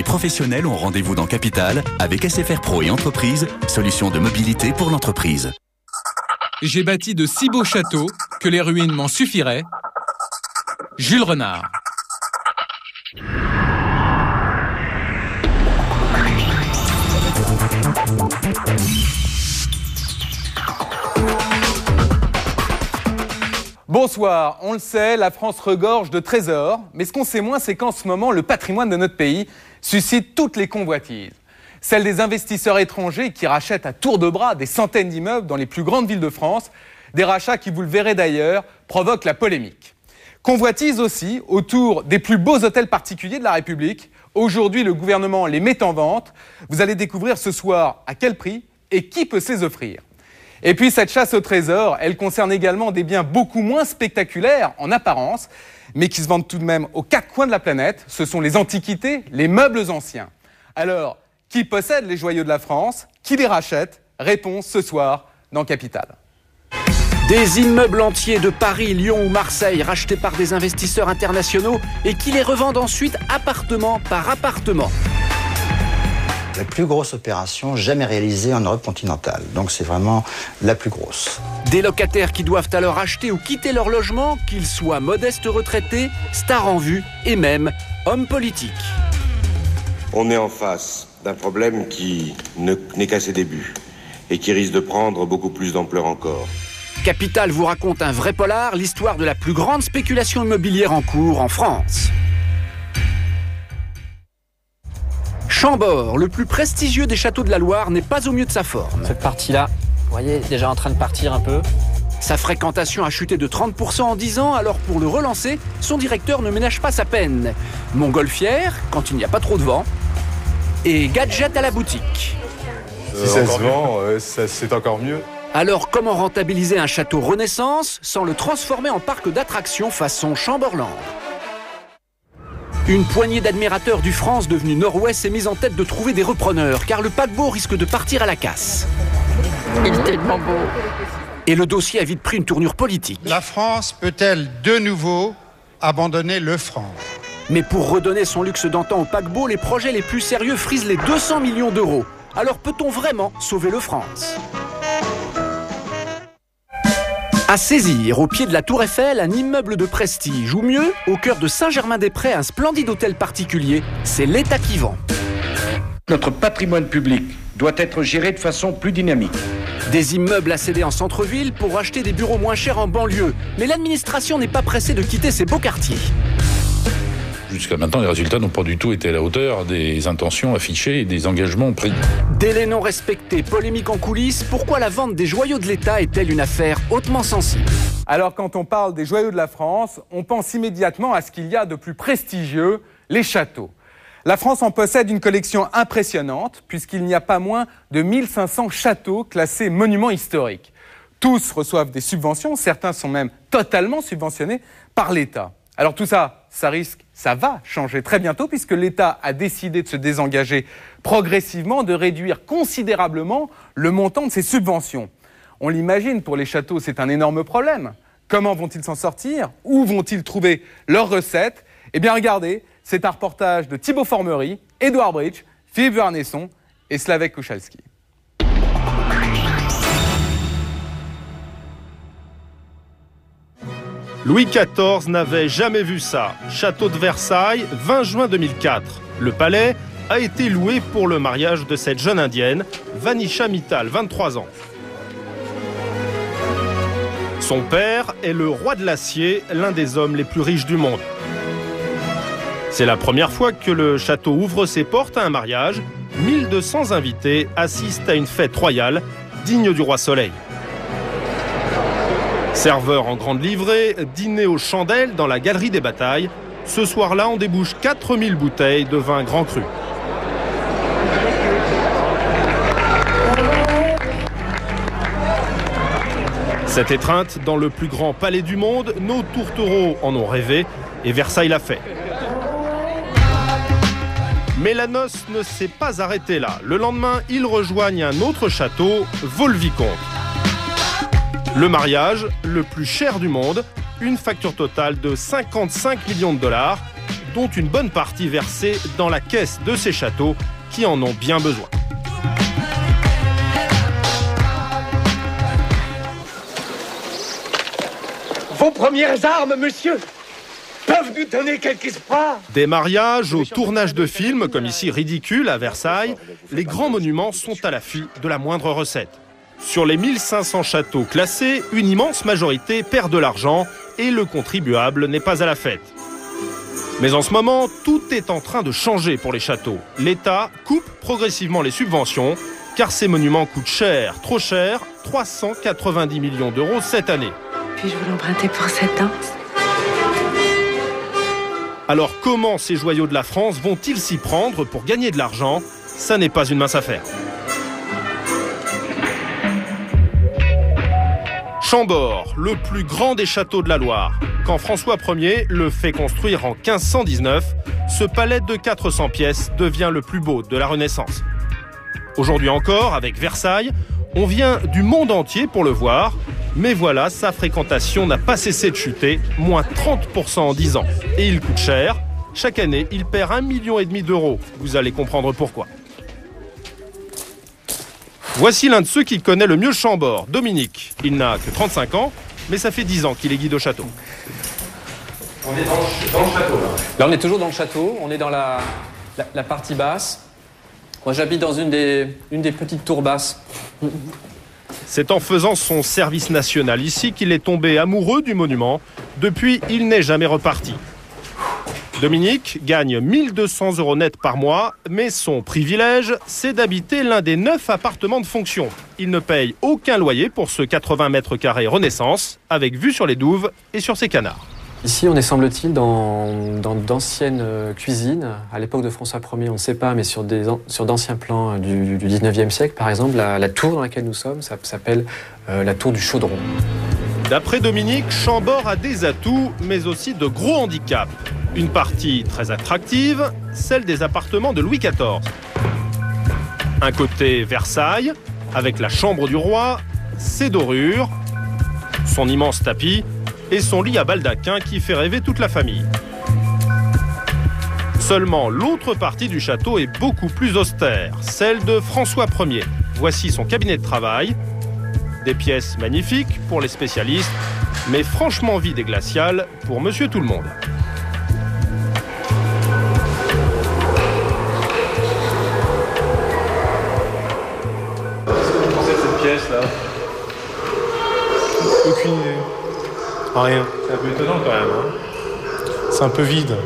professionnels ont rendez-vous dans Capital avec SFR Pro et Entreprise, solution de mobilité pour l'entreprise. J'ai bâti de si beaux châteaux que les ruines m'en suffiraient. Jules Renard. Bonsoir, on le sait, la France regorge de trésors, mais ce qu'on sait moins, c'est qu'en ce moment, le patrimoine de notre pays suscite toutes les convoitises. Celle des investisseurs étrangers qui rachètent à tour de bras des centaines d'immeubles dans les plus grandes villes de France, des rachats qui, vous le verrez d'ailleurs, provoquent la polémique. Convoitise aussi autour des plus beaux hôtels particuliers de la République. Aujourd'hui, le gouvernement les met en vente. Vous allez découvrir ce soir à quel prix et qui peut se les offrir. Et puis cette chasse au trésor, elle concerne également des biens beaucoup moins spectaculaires en apparence, mais qui se vendent tout de même aux quatre coins de la planète. Ce sont les antiquités, les meubles anciens. Alors, qui possède les joyaux de la France? Qui les rachète? Réponse ce soir dans Capital. Des immeubles entiers de Paris, Lyon ou Marseille rachetés par des investisseurs internationaux et qui les revendent ensuite appartement par appartement. La plus grosse opération jamais réalisée en Europe continentale. Donc c'est vraiment la plus grosse. Des locataires qui doivent alors acheter ou quitter leur logement, qu'ils soient modestes retraités, stars en vue et même hommes politiques. On est en face d'un problème qui n'est qu'à ses débuts et qui risque de prendre beaucoup plus d'ampleur encore. Capital vous raconte un vrai polar, l'histoire de la plus grande spéculation immobilière en cours en France. Chambord, le plus prestigieux des châteaux de la Loire, n'est pas au mieux de sa forme. Cette partie-là, vous voyez, déjà en train de partir un peu. Sa fréquentation a chuté de 30% en 10 ans, alors pour le relancer, son directeur ne ménage pas sa peine. Montgolfière, quand il n'y a pas trop de vent, et gadget à la boutique. Si ça se vend, c'est encore mieux. Alors comment rentabiliser un château Renaissance sans le transformer en parc d'attractions façon Chamberland? Une poignée d'admirateurs du France devenu Nord-Ouest s'est mise en tête de trouver des repreneurs, car le paquebot risque de partir à la casse. Il est tellement beau. Et le dossier a vite pris une tournure politique. La France peut-elle de nouveau abandonner le franc? Mais pour redonner son luxe d'antan au paquebot, les projets les plus sérieux frisent les 200 millions d'euros. Alors peut-on vraiment sauver le France? À saisir, au pied de la Tour Eiffel, un immeuble de prestige, ou mieux, au cœur de Saint-Germain-des-Prés, un splendide hôtel particulier, c'est l'État qui vend. Notre patrimoine public doit être géré de façon plus dynamique. Des immeubles à céder en centre-ville pour acheter des bureaux moins chers en banlieue. Mais l'administration n'est pas pressée de quitter ces beaux quartiers. Jusqu'à maintenant, les résultats n'ont pas du tout été à la hauteur des intentions affichées et des engagements pris. Délai non respecté, polémique en coulisses, pourquoi la vente des joyaux de l'État est-elle une affaire hautement sensible? Alors quand on parle des joyaux de la France, on pense immédiatement à ce qu'il y a de plus prestigieux, les châteaux. La France en possède une collection impressionnante, puisqu'il n'y a pas moins de 1500 châteaux classés monuments historiques. Tous reçoivent des subventions, certains sont même totalement subventionnés par l'État. Alors tout ça, ça va changer très bientôt puisque l'État a décidé de se désengager progressivement, de réduire considérablement le montant de ses subventions. On l'imagine, pour les châteaux, c'est un énorme problème. Comment vont-ils s'en sortir? Où vont-ils trouver leurs recettes? Eh bien regardez, c'est un reportage de Thibaut Formery, Édouard Bridge, Philippe Vernesson et Slavek Kouchalski. Louis XIV n'avait jamais vu ça. Château de Versailles, 20 juin 2004. Le palais a été loué pour le mariage de cette jeune indienne, Vanisha Mittal, 23 ans. Son père est le roi de l'acier, l'un des hommes les plus riches du monde. C'est la première fois que le château ouvre ses portes à un mariage. 1200 invités assistent à une fête royale digne du roi Soleil. Serveur en grande livrée, dîner aux chandelles dans la galerie des batailles. Ce soir-là, on débouche 4000 bouteilles de vin grand cru. Cette étreinte dans le plus grand palais du monde, nos tourtereaux en ont rêvé et Versailles l'a fait. Mais la noce ne s'est pas arrêtée là. Le lendemain, ils rejoignent un autre château, Vaux-le-Vicomte. Le mariage, le plus cher du monde, une facture totale de 55 millions de dollars, dont une bonne partie versée dans la caisse de ces châteaux qui en ont bien besoin. Vos premières armes, monsieur, peuvent nous donner quelque espoir. Des mariages au tournage de films, comme ici Ridicule à Versailles, les grands monuments sont à l'affût de la moindre recette. Sur les 1500 châteaux classés, une immense majorité perd de l'argent et le contribuable n'est pas à la fête. Mais en ce moment, tout est en train de changer pour les châteaux. L'État coupe progressivement les subventions, car ces monuments coûtent cher, trop cher, 390 millions d'euros cette année. Puis-je vous l'emprunter pour cette danse? Alors comment ces joyaux de la France vont-ils s'y prendre pour gagner de l'argent? Ça n'est pas une mince affaire. Chambord, le plus grand des châteaux de la Loire. Quand François Ier le fait construire en 1519, ce palais de 400 pièces devient le plus beau de la Renaissance. Aujourd'hui encore, avec Versailles, on vient du monde entier pour le voir, mais voilà, sa fréquentation n'a pas cessé de chuter, moins 30% en 10 ans. Et il coûte cher. Chaque année, il perd 1,5 million d'euros. Vous allez comprendre pourquoi. Voici l'un de ceux qui connaît le mieux Chambord, Dominique. Il n'a que 35 ans, mais ça fait 10 ans qu'il est guide au château. On est dans le château, là. Là, on est toujours dans le château. On est dans la partie basse. Moi, j'habite dans une des petites tours basses. C'est en faisant son service national ici qu'il est tombé amoureux du monument. Depuis, il n'est jamais reparti. Dominique gagne 1 200 € net par mois, mais son privilège, c'est d'habiter l'un des 9 appartements de fonction. Il ne paye aucun loyer pour ce 80 mètres carrés Renaissance, avec vue sur les douves et sur ses canards. Ici, on est, semble-t-il, dans d'anciennes cuisines. À l'époque de François Ier, on ne sait pas, mais sur d'anciens plans du 19e siècle, par exemple, la tour dans laquelle nous sommes, ça s'appelle la tour du Chaudron. D'après Dominique, Chambord a des atouts, mais aussi de gros handicaps. Une partie très attractive, celle des appartements de Louis XIV. Un côté Versailles, avec la chambre du roi, ses dorures, son immense tapis et son lit à baldaquin qui fait rêver toute la famille. Seulement, l'autre partie du château est beaucoup plus austère, celle de François Ier. Voici son cabinet de travail. Des pièces magnifiques pour les spécialistes, mais franchement vides et glaciales pour Monsieur Tout-le-Monde. Qu'est-ce que vous pensez de cette pièce là? Aucune idée. Rien. C'est un peu étonnant quand même. Hein. C'est un peu vide.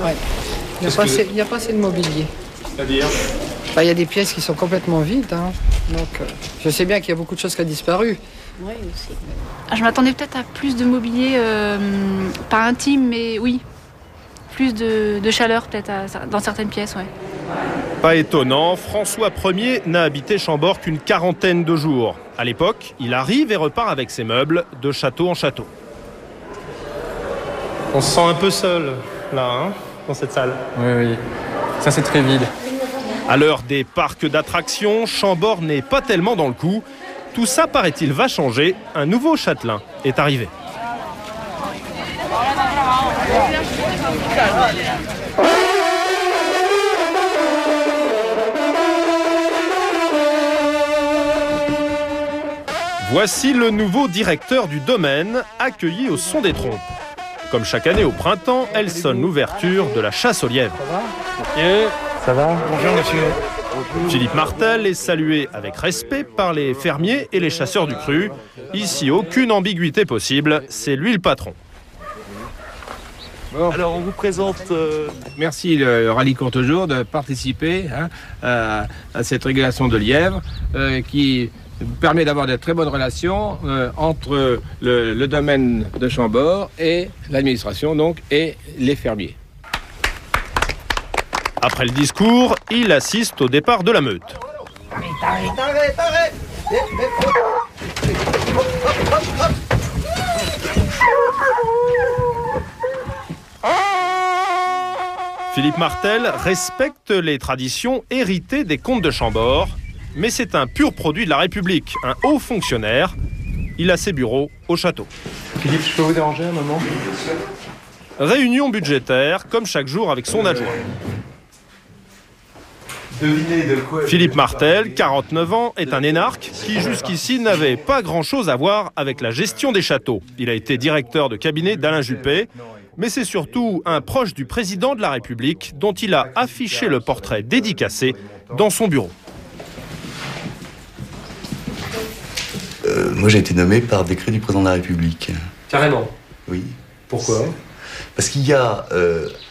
Ouais. Il n'y a pas assez de mobilier. C'est-à-dire? Il y a des pièces qui sont complètement vides. Hein. Donc, je sais bien qu'il y a beaucoup de choses qui ont disparu. Oui, aussi. Je m'attendais peut-être à plus de mobilier, pas intime, mais oui. Plus de chaleur peut-être dans certaines pièces, ouais. Pas étonnant, François Ier n'a habité Chambord qu'une quarantaine de jours. À l'époque, il arrive et repart avec ses meubles de château en château. On se sent un peu seul, là, hein, dans cette salle. Oui. Ça, c'est très vide. À l'heure des parcs d'attractions, Chambord n'est pas tellement dans le coup. Tout ça, paraît-il, va changer. Un nouveau châtelain est arrivé. Voici le nouveau directeur du domaine, accueilli au son des trompes. Comme chaque année au printemps, elle sonne l'ouverture de la chasse aux lièvres. Ça va? Bonjour monsieur. Philippe Martel est salué avec respect par les fermiers et les chasseurs du cru. Ici, aucune ambiguïté possible, c'est lui le patron. Bon. Alors on vous présente, merci le Rallye Courtejour de participer à cette régulation de lièvres qui permet d'avoir de très bonnes relations entre le domaine de Chambord et l'administration donc et les fermiers. Après le discours, il assiste au départ de la meute. Arrête. Philippe Martel respecte les traditions héritées des comtes de Chambord, mais c'est un pur produit de la République, un haut fonctionnaire. Il a ses bureaux au château. Philippe, je peux vous déranger un moment? Réunion budgétaire, comme chaque jour avec son adjoint. Philippe Martel, 49 ans, est un énarque qui jusqu'ici n'avait pas grand-chose à voir avec la gestion des châteaux. Il a été directeur de cabinet d'Alain Juppé, mais c'est surtout un proche du président de la République dont il a affiché le portrait dédicacé dans son bureau. Moi j'ai été nommé par décret du président de la République. Carrément. Oui. Pourquoi ? Parce qu'il y a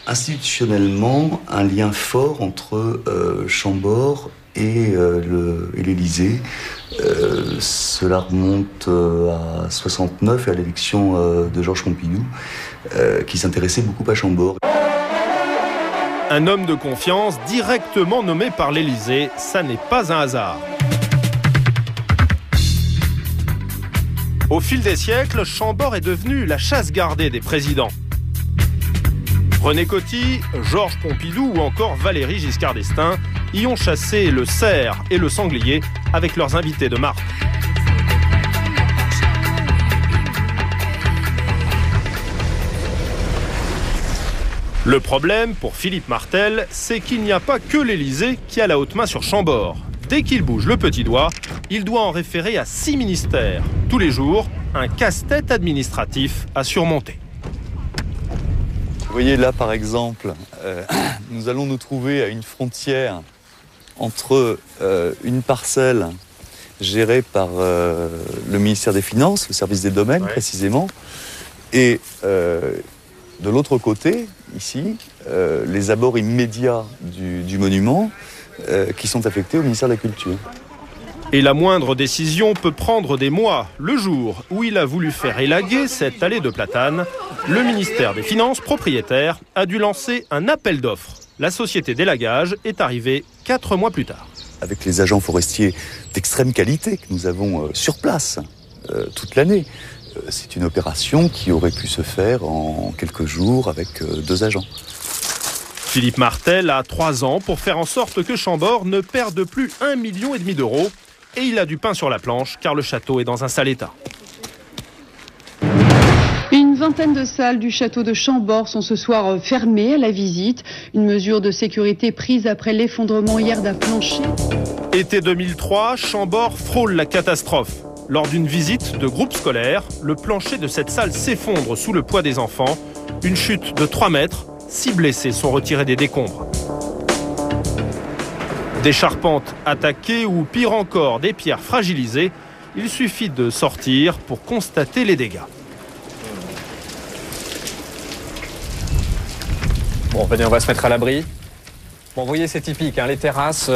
institutionnellement un lien fort entre Chambord et l'Élysée. Cela remonte à 69 et à l'élection de Georges Pompidou, qui s'intéressait beaucoup à Chambord. Un homme de confiance directement nommé par l'Élysée, ça n'est pas un hasard. Au fil des siècles, Chambord est devenu la chasse gardée des présidents. René Coty, Georges Pompidou ou encore Valéry Giscard d'Estaing y ont chassé le cerf et le sanglier avec leurs invités de marque. Le problème pour Philippe Martel, c'est qu'il n'y a pas que l'Élysée qui a la haute main sur Chambord. Dès qu'il bouge le petit doigt, il doit en référer à 6 ministères. Tous les jours, un casse-tête administratif à surmonter. Vous voyez là par exemple, nous allons nous trouver à une frontière entre une parcelle gérée par le ministère des Finances, le service des domaines précisément, et de l'autre côté, ici, les abords immédiats du monument qui sont affectés au ministère de la Culture. Et la moindre décision peut prendre des mois. Le jour où il a voulu faire élaguer cette allée de platanes, le ministère des Finances, propriétaire, a dû lancer un appel d'offres. La société d'élagage est arrivée 4 mois plus tard. Avec les agents forestiers d'extrême qualité que nous avons sur place toute l'année, c'est une opération qui aurait pu se faire en quelques jours avec 2 agents. Philippe Martel a 3 ans pour faire en sorte que Chambord ne perde plus 1,5 million d'euros. Et il a du pain sur la planche, car le château est dans un sale état. Une vingtaine de salles du château de Chambord sont ce soir fermées à la visite. Une mesure de sécurité prise après l'effondrement hier d'un plancher. Été 2003, Chambord frôle la catastrophe. Lors d'une visite de groupe scolaire, le plancher de cette salle s'effondre sous le poids des enfants. Une chute de 3 mètres, 6 blessés sont retirés des décombres. Des charpentes attaquées ou pire encore des pierres fragilisées, il suffit de sortir pour constater les dégâts. Bon, venez, on va se mettre à l'abri. Bon, vous voyez, c'est typique, hein, les terrasses,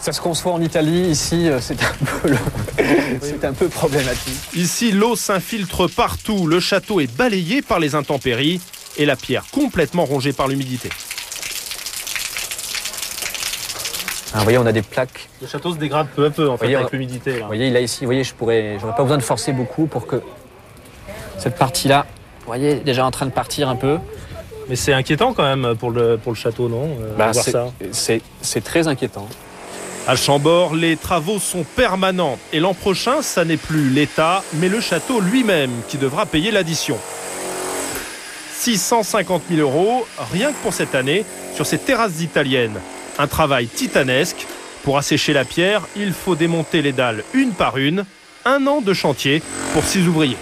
ça se conçoit en Italie. Ici, c'est un peu problématique. Ici, l'eau s'infiltre partout. Le château est balayé par les intempéries et la pierre complètement rongée par l'humidité. Ah, vous voyez, on a des plaques. Le château se dégrade peu à peu, en fait, avec l'humidité. Vous voyez, là, ici, vous voyez, j'aurais pas besoin de forcer beaucoup pour que cette partie-là, vous voyez, est déjà en train de partir un peu. Mais c'est inquiétant quand même pour le château, non voir ça. C'est très inquiétant. À Chambord, les travaux sont permanents. Et l'an prochain, ça n'est plus l'État, mais le château lui-même qui devra payer l'addition. 650 000 €, rien que pour cette année, sur ces terrasses italiennes. Un travail titanesque. Pour assécher la pierre, il faut démonter les dalles une par une. 1 an de chantier pour 6 ouvriers.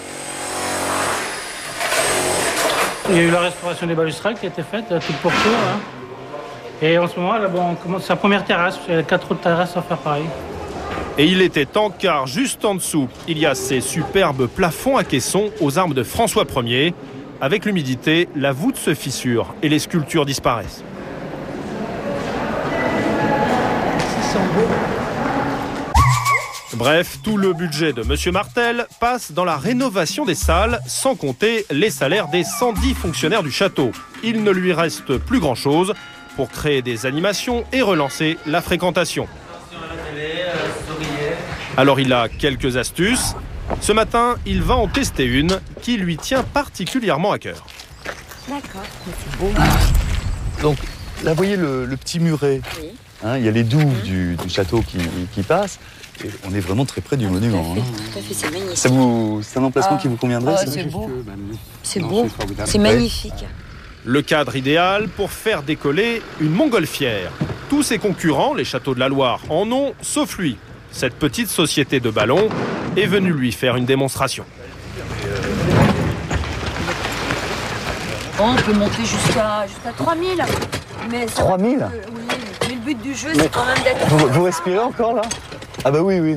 Il y a eu la restauration des balustrades qui a été faite, toute pour tout. Hein. Et en ce moment, là, on commence sa première terrasse. Il y a 4 autres terrasses à faire pareil. Et il était temps car juste en dessous, il y a ces superbes plafonds à caissons aux armes de François Ier. Avec l'humidité, la voûte se fissure et les sculptures disparaissent. Bref, tout le budget de M. Martel passe dans la rénovation des salles, sans compter les salaires des 110 fonctionnaires du château. Il ne lui reste plus grand-chose pour créer des animations et relancer la fréquentation. Alors il a quelques astuces. Ce matin, il va en tester une qui lui tient particulièrement à cœur. D'accord, c'est beau. Donc là, vous voyez le petit muret. Oui. Hein, il y a les douves du château qui passent. On est vraiment très près du monument. Tout à fait, c'est magnifique. C'est un emplacement qui vous conviendrait c'est beau. C'est beau, c'est magnifique. Le cadre idéal pour faire décoller une montgolfière. Tous ses concurrents, les châteaux de la Loire, en ont, sauf lui. Cette petite société de ballons est venue lui faire une démonstration. On peut monter jusqu'à 3000. Mais 3000 oui, mais le but du jeu, c'est quand même d'être... Vous respirez encore là? Ah bah oui.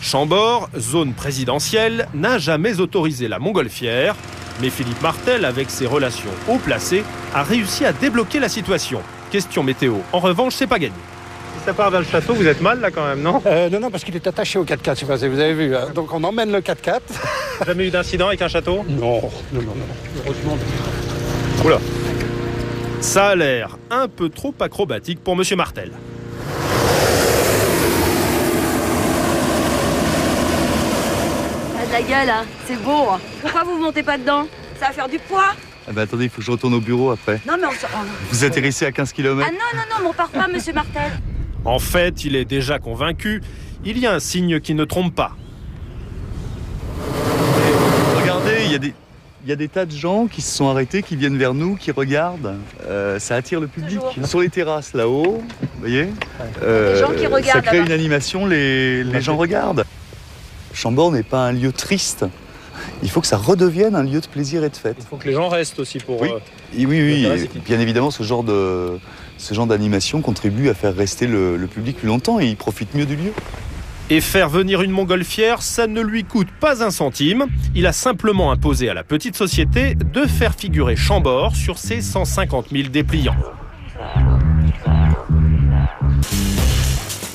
Chambord, zone présidentielle, n'a jamais autorisé la montgolfière. Mais Philippe Martel, avec ses relations haut placées, a réussi à débloquer la situation. Question météo, en revanche, c'est pas gagné. Si ça part vers le château, vous êtes mal là quand même, non? Non, parce qu'il est attaché au 4x4, je sais pas si vous avez vu. Hein. Donc on emmène le 4x4. Jamais eu d'incident avec un château? Non. Heureusement. Oula. Ça a l'air un peu trop acrobatique pour Monsieur Martel. Ah, de la gueule, hein. C'est beau. Pourquoi vous montez pas dedans? Ça va faire du poids. Ah bah attendez, il faut que je retourne au bureau après. Non, mais Vous atterrissez à 15 km? Ah non, on part pas, Monsieur Martel. En fait, il est déjà convaincu. Il y a un signe qui ne trompe pas. Regardez, il y a des tas de gens qui se sont arrêtés, qui viennent vers nous, qui regardent. Ça attire le public. Toujours. Sur les terrasses là-haut, vous voyez, des gens qui regardent ça crée là-bas. une animation, les gens regardent. Chambord n'est pas un lieu triste. Il faut que ça redevienne un lieu de plaisir et de fête. Il faut que les gens restent aussi pour... Oui, et bien évidemment, ce genre d'animation contribue à faire rester le public plus longtemps et il profite mieux du lieu. Et faire venir une montgolfière, ça ne lui coûte pas un centime. Il a simplement imposé à la petite société de faire figurer Chambord sur ses 150 000 dépliants.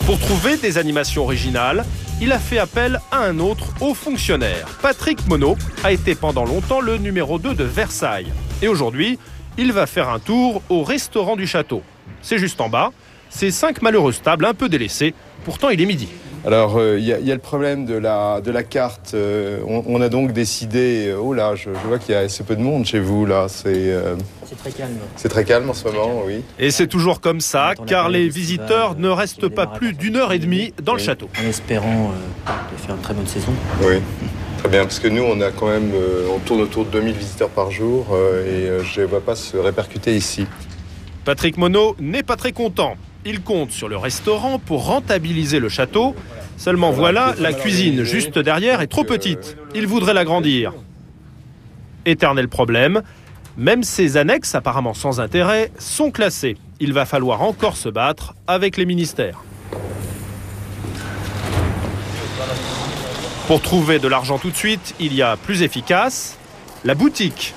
Pour trouver des animations originales, il a fait appel à un autre haut fonctionnaire. Patrick Monod a été pendant longtemps le numéro 2 de Versailles. Et aujourd'hui, il va faire un tour au restaurant du château. C'est juste en bas, ces 5 malheureuses tables un peu délaissées. Pourtant, il est midi. Alors, il y a le problème de la carte. On a donc décidé... Oh là, je vois qu'il y a assez peu de monde chez vous, là. C'est très calme. C'est très calme en ce moment, oui. Et c'est toujours comme ça, car les visiteurs ne restent pas plus d'1h30 dans le château. En espérant de faire une très bonne saison. Oui, très bien, parce que nous, on a quand même... on tourne autour de 2000 visiteurs par jour et je ne vois pas se répercuter ici. Patrick Monod n'est pas très content. Il compte sur le restaurant pour rentabiliser le château. Seulement voilà, la cuisine juste derrière est trop petite. Il voudrait l'agrandir. Éternel problème. Même ces annexes, apparemment sans intérêt, sont classées. Il va falloir encore se battre avec les ministères. Pour trouver de l'argent tout de suite, il y a plus efficace, la boutique.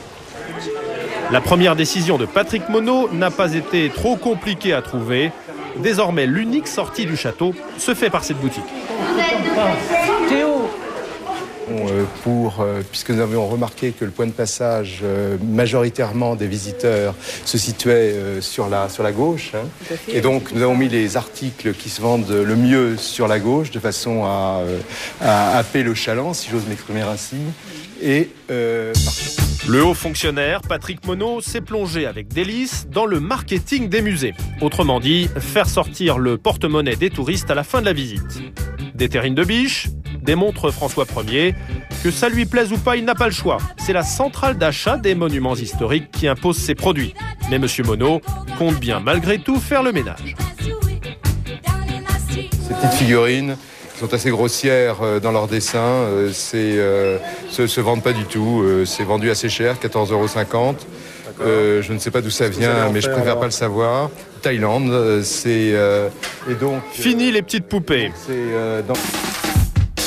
La première décision de Patrick Monod n'a pas été trop compliquée à trouver. Désormais, l'unique sortie du château se fait par cette boutique. Théo, puisque nous avions remarqué que le point de passage majoritairement des visiteurs se situait sur la gauche. Hein, et donc nous avons mis les articles qui se vendent le mieux sur la gauche de façon à happer le chaland, si j'ose m'exprimer ainsi. Le haut fonctionnaire, Patrick Monod, s'est plongé avec délice dans le marketing des musées. Autrement dit, faire sortir le porte-monnaie des touristes à la fin de la visite. Des terrines de biche, démontre François Ier. Que ça lui plaise ou pas, il n'a pas le choix. C'est la centrale d'achat des monuments historiques qui impose ses produits. Mais M. Monod compte bien malgré tout faire le ménage. Ces petites figurines sont assez grossières dans leur dessin, se vendent pas du tout, c'est vendu assez cher, 14,50 €. Je ne sais pas d'où ça vient, mais je préfère pas le savoir. Thaïlande, et donc... Fini les petites poupées.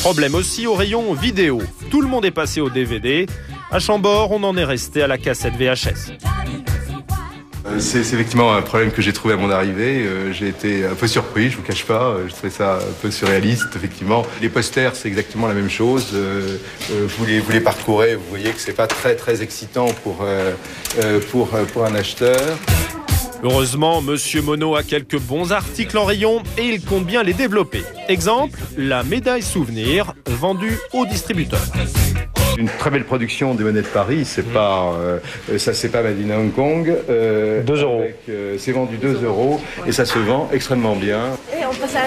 Problème aussi au rayon vidéo. Tout le monde est passé au DVD. À Chambord, on en est resté à la cassette VHS. C'est effectivement un problème que j'ai trouvé à mon arrivée. J'ai été un peu surpris, je vous cache pas. Je trouvais ça un peu surréaliste, effectivement. Les posters, c'est exactement la même chose. Vous les parcourez, vous voyez que c'est pas très très excitant pour un acheteur. Heureusement, M. Monod a quelques bons articles en rayon et il compte bien les développer. Exemple, la médaille souvenir vendue au distributeur. Une très belle production des monnaies de Paris, c'est pas made in Hong Kong. 2 euros. C'est vendu 2 euros et ça se vend extrêmement bien.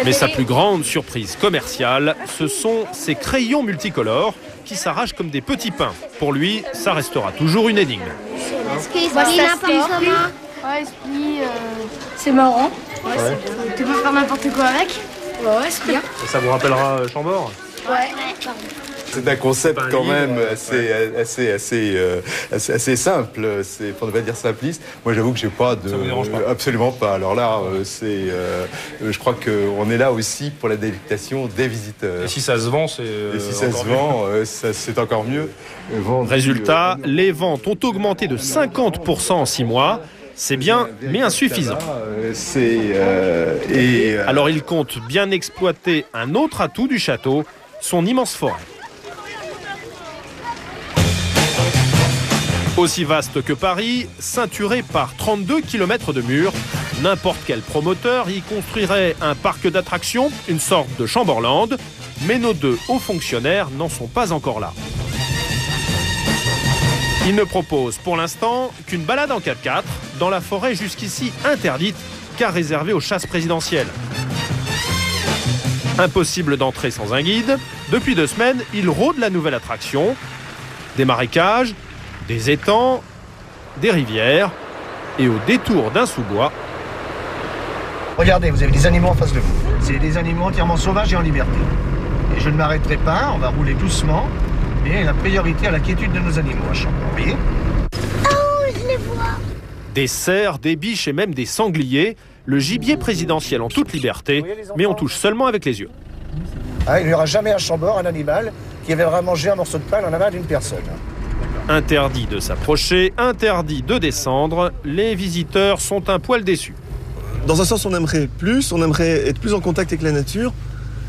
Mais sa plus grande surprise commerciale, ce sont ces crayons multicolores qui s'arrachent comme des petits pains. Pour lui, ça restera toujours une énigme. Est-ce qu'il y a Ouais, c'est marrant. Ouais, tu peux faire n'importe quoi avec. Ouais, c'est bien. Ça vous rappellera Chambord? Ouais. C'est un concept quand même assez simple, pour ne pas dire simpliste. Moi j'avoue que j'ai pas de... Ça vous dérange pas? Absolument pas. Alors là, je crois qu'on est là aussi pour la délectation des visiteurs. Et si ça se vend, c'est c'est encore mieux. Résultat, les ventes ont augmenté de 50% en 6 mois. C'est bien, mais insuffisant. Alors il compte bien exploiter un autre atout du château, son immense forêt. Aussi vaste que Paris, ceinturé par 32 km de murs, n'importe quel promoteur y construirait un parc d'attractions, une sorte de Chamberland, mais nos 2 hauts fonctionnaires n'en sont pas encore là. Ils ne proposent pour l'instant qu'une balade en 4x4 dans la forêt jusqu'ici interdite car réservée aux chasses présidentielles. Impossible d'entrer sans un guide. Depuis 2 semaines, ils rôdent la nouvelle attraction. Des marécages, des étangs, des rivières et au détour d'un sous-bois. Regardez, vous avez des animaux en face de vous. C'est des animaux entièrement sauvages et en liberté. Et je ne m'arrêterai pas, on va rouler doucement, mais la priorité à la quiétude de nos animaux à Chambord. Vous voyez ? Oh, je les vois. Des cerfs, des biches et même des sangliers. Le gibier présidentiel en toute liberté, mais on touche seulement avec les yeux. Ah, il n'y aura jamais à Chambord un animal qui verra manger un morceau de pain dans la main d'une personne. Interdit de s'approcher, interdit de descendre, les visiteurs sont un poil déçus. Dans un sens, on aimerait être plus en contact avec la nature.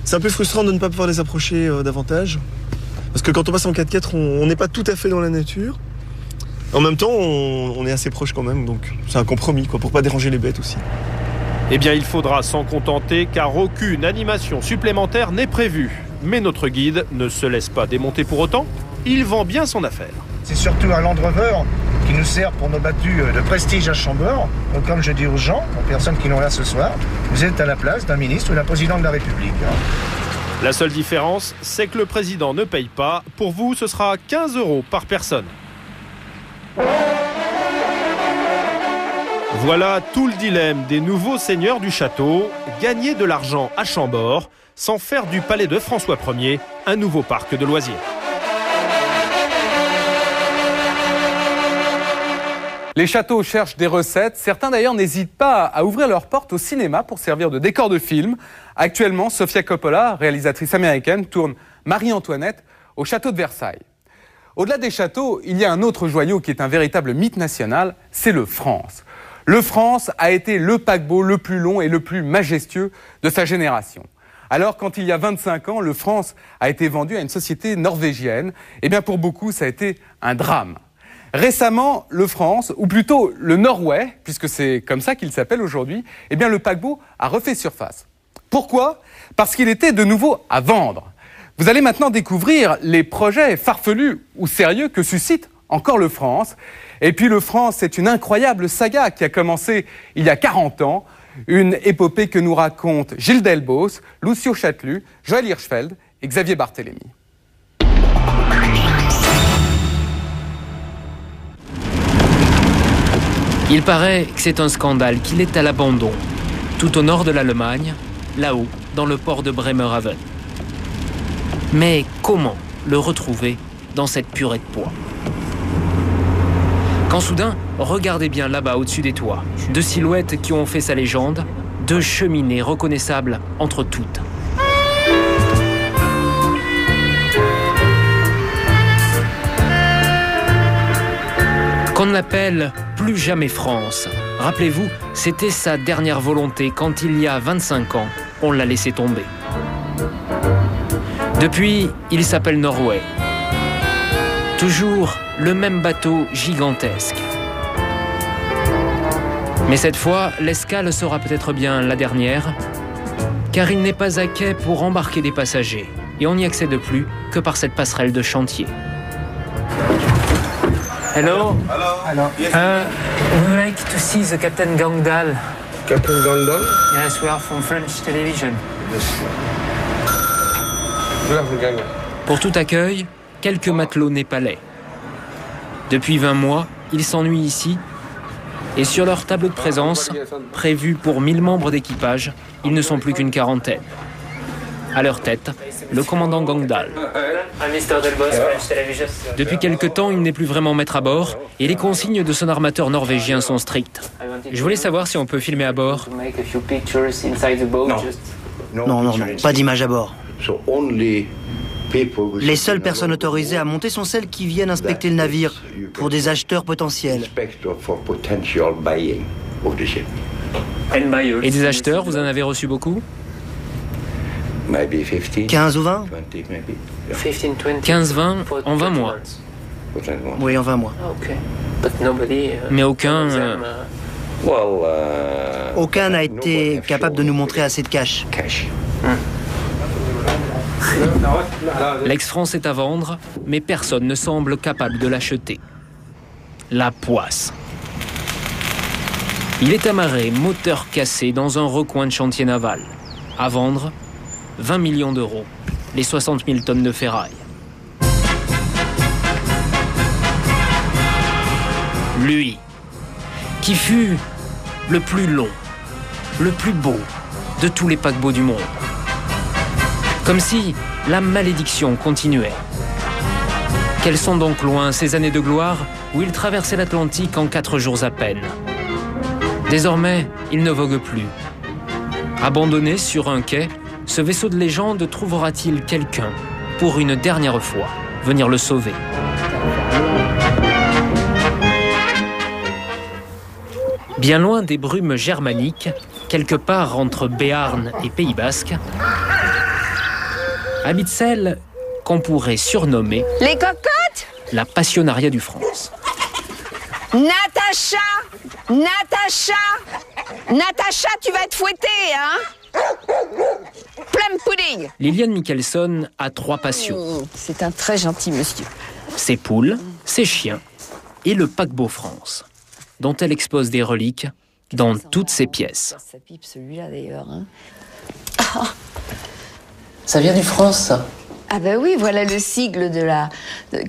C'est un peu frustrant de ne pas pouvoir les approcher davantage. Parce que quand on passe en 4x4, on n'est pas tout à fait dans la nature. En même temps, on est assez proche quand même, donc c'est un compromis, pour pas déranger les bêtes aussi. Eh bien, il faudra s'en contenter, car aucune animation supplémentaire n'est prévue. Mais notre guide ne se laisse pas démonter pour autant. Il vend bien son affaire. C'est surtout un Land Rover qui nous sert pour nos battues de prestige à Chambord. Donc comme je dis aux gens, aux personnes qui sont là ce soir, vous êtes à la place d'un ministre ou d'un président de la République. La seule différence, c'est que le président ne paye pas. Pour vous, ce sera 15 € par personne. Voilà tout le dilemme des nouveaux seigneurs du château. Gagner de l'argent à Chambord sans faire du palais de François Ier un nouveau parc de loisirs. Les châteaux cherchent des recettes. Certains d'ailleurs n'hésitent pas à ouvrir leurs portes au cinéma pour servir de décor de film. Actuellement, Sofia Coppola, réalisatrice américaine, tourne Marie-Antoinette au château de Versailles. Au-delà des châteaux, il y a un autre joyau qui est un véritable mythe national, c'est le France. Le France a été le paquebot le plus long et le plus majestueux de sa génération. Alors, quand il y a 25 ans, le France a été vendu à une société norvégienne, eh bien pour beaucoup, ça a été un drame. Récemment, le France, ou plutôt le Norway, puisque c'est comme ça qu'il s'appelle aujourd'hui, eh bien le paquebot a refait surface. Pourquoi ? Parce qu'il était de nouveau à vendre. Vous allez maintenant découvrir les projets farfelus ou sérieux que suscite encore le France. Et puis le France, c'est une incroyable saga qui a commencé il y a 40 ans, une épopée que nous racontent Gilles Delbos, Lucio Chatelus, Joël Hirschfeld et Xavier Barthélémy. Il paraît que c'est un scandale, qu'il est à l'abandon, tout au nord de l'Allemagne, là-haut, dans le port de Bremerhaven. Mais comment le retrouver dans cette purée de poids ? Quand soudain, regardez bien là-bas au-dessus des toits, 2 silhouettes qui ont fait sa légende, 2 cheminées reconnaissables entre toutes. Qu'on ne l'appelle plus jamais France. Rappelez-vous, c'était sa dernière volonté quand il y a 25 ans, on l'a laissé tomber. Depuis, il s'appelle Norway. Toujours le même bateau gigantesque. Mais cette fois, l'escale sera peut-être bien la dernière, car il n'est pas à quai pour embarquer des passagers, et on n'y accède plus que par cette passerelle de chantier. Hello. Hello. We would like to see the Captain Gangdal. Captain Gangdal? Yes, we are from French television. Pour tout accueil, quelques matelots népalais. Depuis 20 mois, ils s'ennuient ici. Et sur leur tableau de présence, prévu pour 1000 membres d'équipage, ils ne sont plus qu'une quarantaine. À leur tête, le commandant Gangdal. Depuis quelque temps, il n'est plus vraiment maître à bord et les consignes de son armateur norvégien sont strictes. Je voulais savoir si on peut filmer à bord. Non, pas d'image à bord. Les seules personnes autorisées à monter sont celles qui viennent inspecter le navire pour des acheteurs potentiels. Et des acheteurs, vous en avez reçu beaucoup? 15 ou 20? 15-20 en 20 mois. Oui, en 20 mois. Mais aucun... Aucun n'a été capable de nous montrer assez de cash. L'ex-France est à vendre, mais personne ne semble capable de l'acheter. La poisse. Il est amarré, moteur cassé, dans un recoin de chantier naval. À vendre, 20 millions d'euros, les 60 000 tonnes de ferraille. Lui, qui fut le plus long, le plus beau de tous les paquebots du monde. Comme si la malédiction continuait. Quelles sont donc loin ces années de gloire où il traversait l'Atlantique en 4 jours à peine. Désormais, il ne vogue plus. Abandonné sur un quai, ce vaisseau de légende trouvera-t-il quelqu'un pour une dernière fois venir le sauver? Bien loin des brumes germaniques, quelque part entre Béarn et Pays Basque, habite celle qu'on pourrait surnommer Les cocottes? La passionnariat du France. Natacha! Natacha, tu vas être fouettée, hein? Plum pudding! Liliane Michelson a 3 passions. C'est un très gentil monsieur. Ses poules, ses chiens et le paquebot France, dont elle expose des reliques dans toutes ses pièces. Ça pipe celui-là d'ailleurs. Hein. Ça vient du France, ça? Ah ben oui, voilà le sigle de la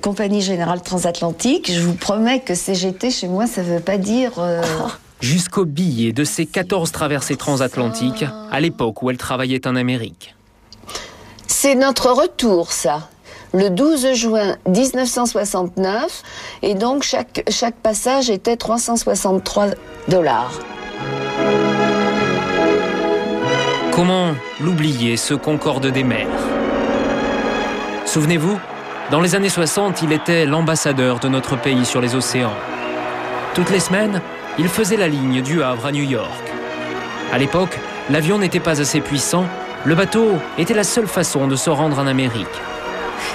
Compagnie Générale Transatlantique. Je vous promets que CGT chez moi, ça veut pas dire... Jusqu'au billet de ses 14 traversées transatlantiques à l'époque où elle travaillait en Amérique. C'est notre retour, ça. Le 12 juin 1969. Et donc, chaque passage était 363 $. Comment l'oublier, ce Concorde des mers? Souvenez-vous, dans les années 60, il était l'ambassadeur de notre pays sur les océans. Toutes les semaines, il faisait la ligne du Havre à New York. À l'époque, l'avion n'était pas assez puissant, le bateau était la seule façon de se rendre en Amérique.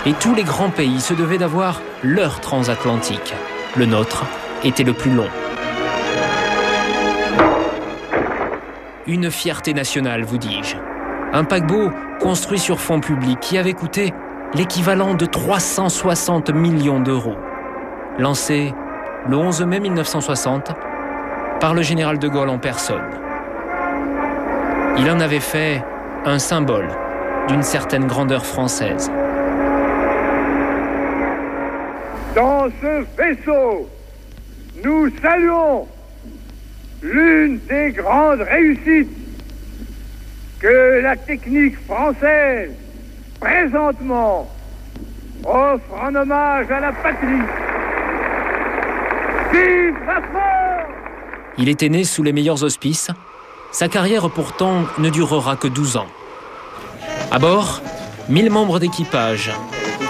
Et tous les grands pays se devaient d'avoir leur transatlantique. Le nôtre était le plus long. Une fierté nationale, vous dis-je. Un paquebot construit sur fonds publics qui avait coûté l'équivalent de 360 millions d'euros. Lancé le 11 mai 1960 par le général de Gaulle en personne. Il en avait fait un symbole d'une certaine grandeur française. Dans ce vaisseau, nous saluons l'une des grandes réussites que la technique française présentement offre en hommage à la patrie. Vive la France! Il était né sous les meilleurs auspices. Sa carrière pourtant ne durera que 12 ans. À bord, 1000 membres d'équipage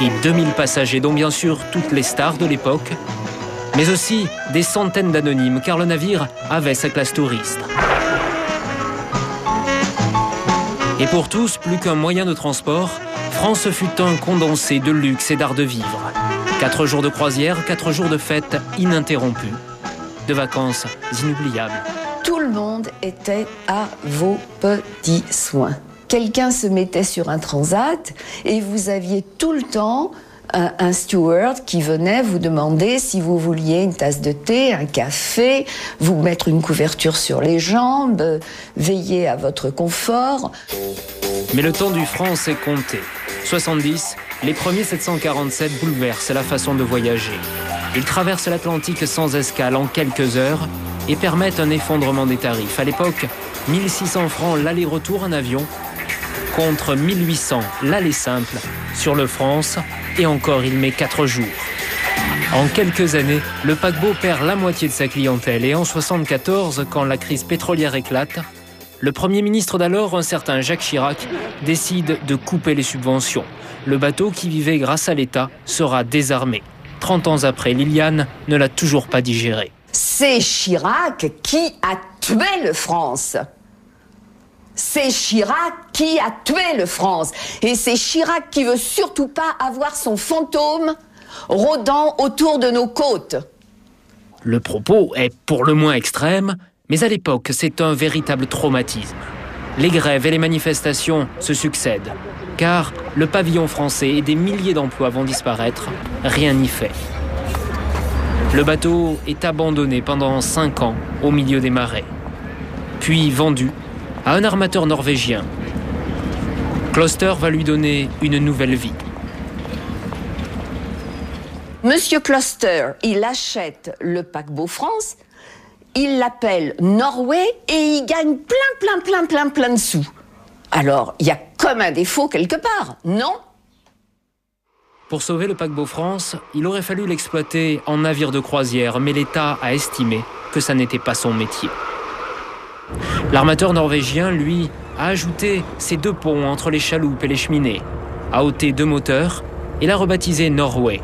et 2000 passagers, dont bien sûr toutes les stars de l'époque, mais aussi des centaines d'anonymes, car le navire avait sa classe touriste. Et pour tous, plus qu'un moyen de transport, France fut un condensé de luxe et d'art de vivre. 4 jours de croisière, 4 jours de fête ininterrompus, de vacances inoubliables. Tout le monde était à vos petits soins. Quelqu'un se mettait sur un transat et vous aviez tout le temps un steward qui venait vous demander si vous vouliez une tasse de thé, un café, vous mettre une couverture sur les jambes, veiller à votre confort. Mais le temps du franc s'est compté. 70, les premiers 747 bouleversent la façon de voyager. Ils traversent l'Atlantique sans escale en quelques heures et permettent un effondrement des tarifs. À l'époque, 1600 francs l'aller-retour en avion contre 1800 l'aller simple sur le France, et encore il met 4 jours. En quelques années, le paquebot perd la moitié de sa clientèle et en 1974, quand la crise pétrolière éclate, le Premier ministre d'alors, un certain Jacques Chirac, décide de couper les subventions. Le bateau qui vivait grâce à l'État sera désarmé. 30 ans après, Liliane ne l'a toujours pas digéré. C'est Chirac qui a tué le France. C'est Chirac qui a tué le France. Et c'est Chirac qui veut surtout pas avoir son fantôme rôdant autour de nos côtes. Le propos est pour le moins extrême, mais à l'époque, c'est un véritable traumatisme. Les grèves et les manifestations se succèdent, car le pavillon français et des milliers d'emplois vont disparaître, rien n'y fait. Le bateau est abandonné pendant 5 ans au milieu des marais, puis vendu à un armateur norvégien. Kloster va lui donner une nouvelle vie. Monsieur Kloster, il achète le paquebot France, il l'appelle Norway et il gagne plein de sous. Alors, il y a comme un défaut quelque part, non ? Pour sauver le paquebot France, il aurait fallu l'exploiter en navire de croisière, mais l'État a estimé que ça n'était pas son métier. L'armateur norvégien, lui, a ajouté ses 2 ponts entre les chaloupes et les cheminées, a ôté 2 moteurs et l'a rebaptisé Norway.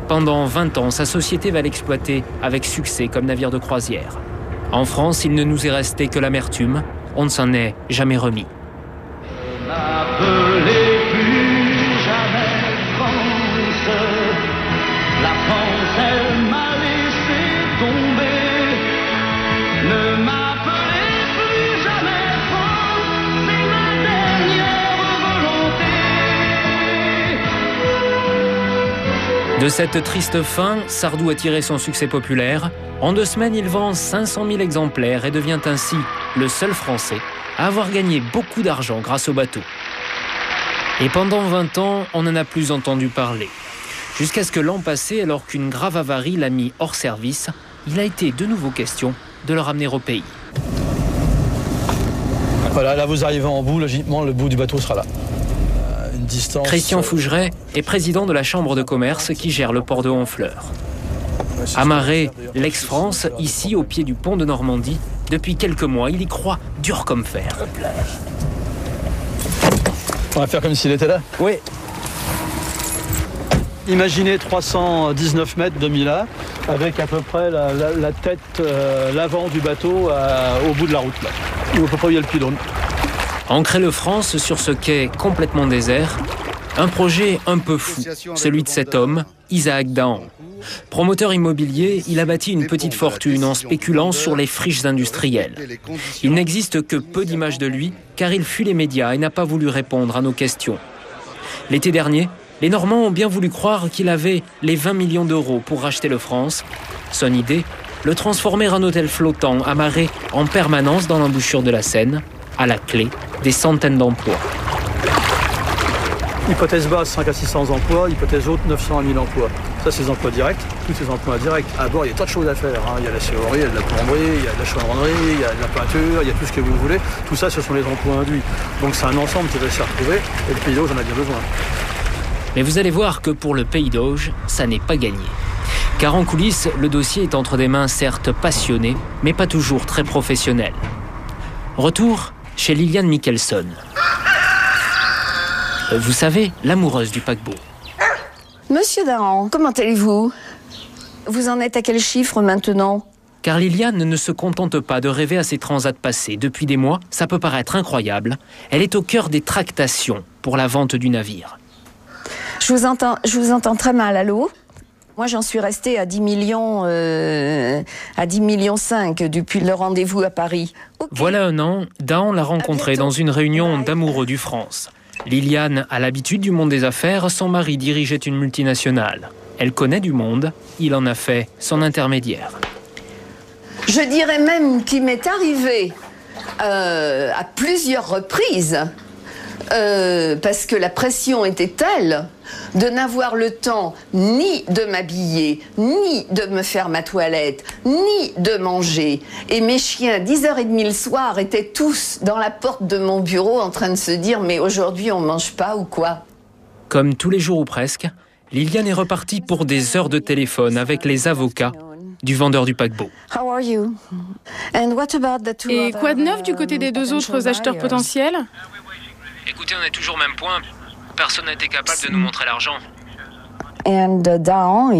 Pendant 20 ans, sa société va l'exploiter avec succès comme navire de croisière. En France, il ne nous est resté que l'amertume. On ne s'en est jamais remis. La France, elle m'a laissé tomber. Ne m'appelez plus jamais France, c'est ma dernière volonté. De cette triste fin, Sardou a tiré son succès populaire. En 2 semaines, il vend 500 000 exemplaires et devient ainsi le seul Français à avoir gagné beaucoup d'argent grâce au bateau. Et pendant 20 ans, on n'en a plus entendu parler. Jusqu'à ce que l'an passé, alors qu'une grave avarie l'a mis hors service, il a été de nouveau question de le ramener au pays. Voilà, là vous arrivez en bout, logiquement le bout du bateau sera là. Une distance... Christian Fougeret est président de la Chambre de commerce qui gère le port de Honfleur. Amarré l'ex-France, ici au pied du pont de Normandie, depuis quelques mois, il y croit dur comme fer. On va faire comme s'il était là ? Oui. Imaginez 319 mètres de Mila, avec à peu près la tête, l'avant du bateau au bout de la route, là, où à peu près il y a le pylône. Ancrer le France sur ce quai complètement désert, un projet un peu fou, celui de cet homme, Isaac Dahan. Promoteur immobilier, il a bâti une petite fortune en spéculant sur les friches industrielles. Il n'existe que peu d'images de lui, car il fuit les médias et n'a pas voulu répondre à nos questions. L'été dernier, les Normands ont bien voulu croire qu'il avait les 20 millions d'euros pour racheter le France. Son idée, le transformer en hôtel flottant amarré en permanence dans l'embouchure de la Seine, à la clé des centaines d'emplois. Hypothèse basse, 5 à 600 emplois, hypothèse haute, 900 à 1000 emplois. Ça, c'est des emplois directs, tous ces emplois directs. À bord, il y a tas de choses à faire. Il y a la serrurerie, il y a de la plomberie, il y a de la chaudronnerie, il y a de la peinture, il y a tout ce que vous voulez. Tout ça, ce sont les emplois induits. Donc c'est un ensemble qui va se retrouver et le Pays d'Auge en a bien besoin. Mais vous allez voir que pour le Pays d'Auge, ça n'est pas gagné. Car en coulisses, le dossier est entre des mains certes passionnées, mais pas toujours très professionnelles. Retour chez Liliane Michelson. Vous savez, l'amoureuse du paquebot. Monsieur Dahan, comment allez-vous ? Vous en êtes à quel chiffre maintenant ? Car Liliane ne se contente pas de rêver à ses transats passés. Depuis des mois, ça peut paraître incroyable, elle est au cœur des tractations pour la vente du navire. Je vous entends très mal, allô ? Moi, j'en suis restée à 10 millions, à 10 millions 5 depuis le rendez-vous à Paris. Okay. Voilà un an, Dahan l'a rencontré dans une réunion d'amoureux du France. Liliane a l'habitude du monde des affaires, son mari dirigeait une multinationale. Elle connaît du monde, il en a fait son intermédiaire. Je dirais même qu'il m'est arrivé à plusieurs reprises, parce que la pression était telle de n'avoir le temps ni de m'habiller, ni de me faire ma toilette, ni de manger. Et mes chiens, 10h30 le soir, étaient tous dans la porte de mon bureau en train de se dire « mais aujourd'hui on mange pas ou quoi ?» Comme tous les jours ou presque, Liliane est repartie pour des heures de téléphone avec les avocats du vendeur du paquebot. Et quoi de neuf du côté des deux autres acheteurs potentiels? Écoutez, on est toujours au même point. Personne n'a été capable de nous montrer l'argent. Dahan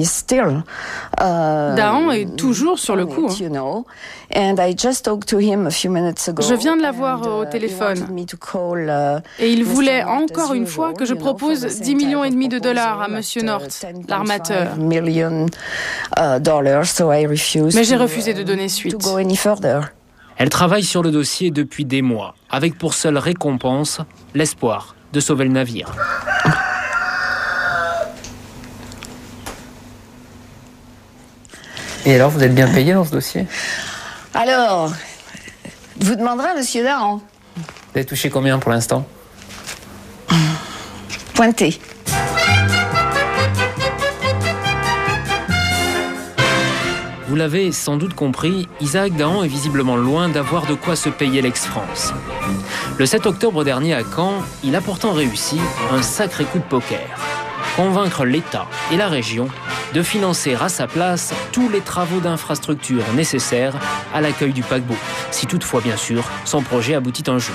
est toujours sur le coup. Je viens de l'avoir au téléphone. Et il voulait encore une fois que je propose 10,5 millions de dollars à Monsieur North, l'armateur. Mais j'ai refusé de donner suite. Elle travaille sur le dossier depuis des mois, avec pour seule récompense l'espoir de sauver le navire. Et alors, vous êtes bien payé dans ce dossier? Alors, vous demanderez à Monsieur Dahan. Vous avez touché combien pour l'instant? Pointé. Vous l'avez sans doute compris, Isaac Dahan est visiblement loin d'avoir de quoi se payer l'Ex-France. Le 7 octobre dernier à Caen, il a pourtant réussi un sacré coup de poker. Convaincre l'État et la région de financer à sa place tous les travaux d'infrastructure nécessaires à l'accueil du paquebot, si toutefois, bien sûr, son projet aboutit un jour.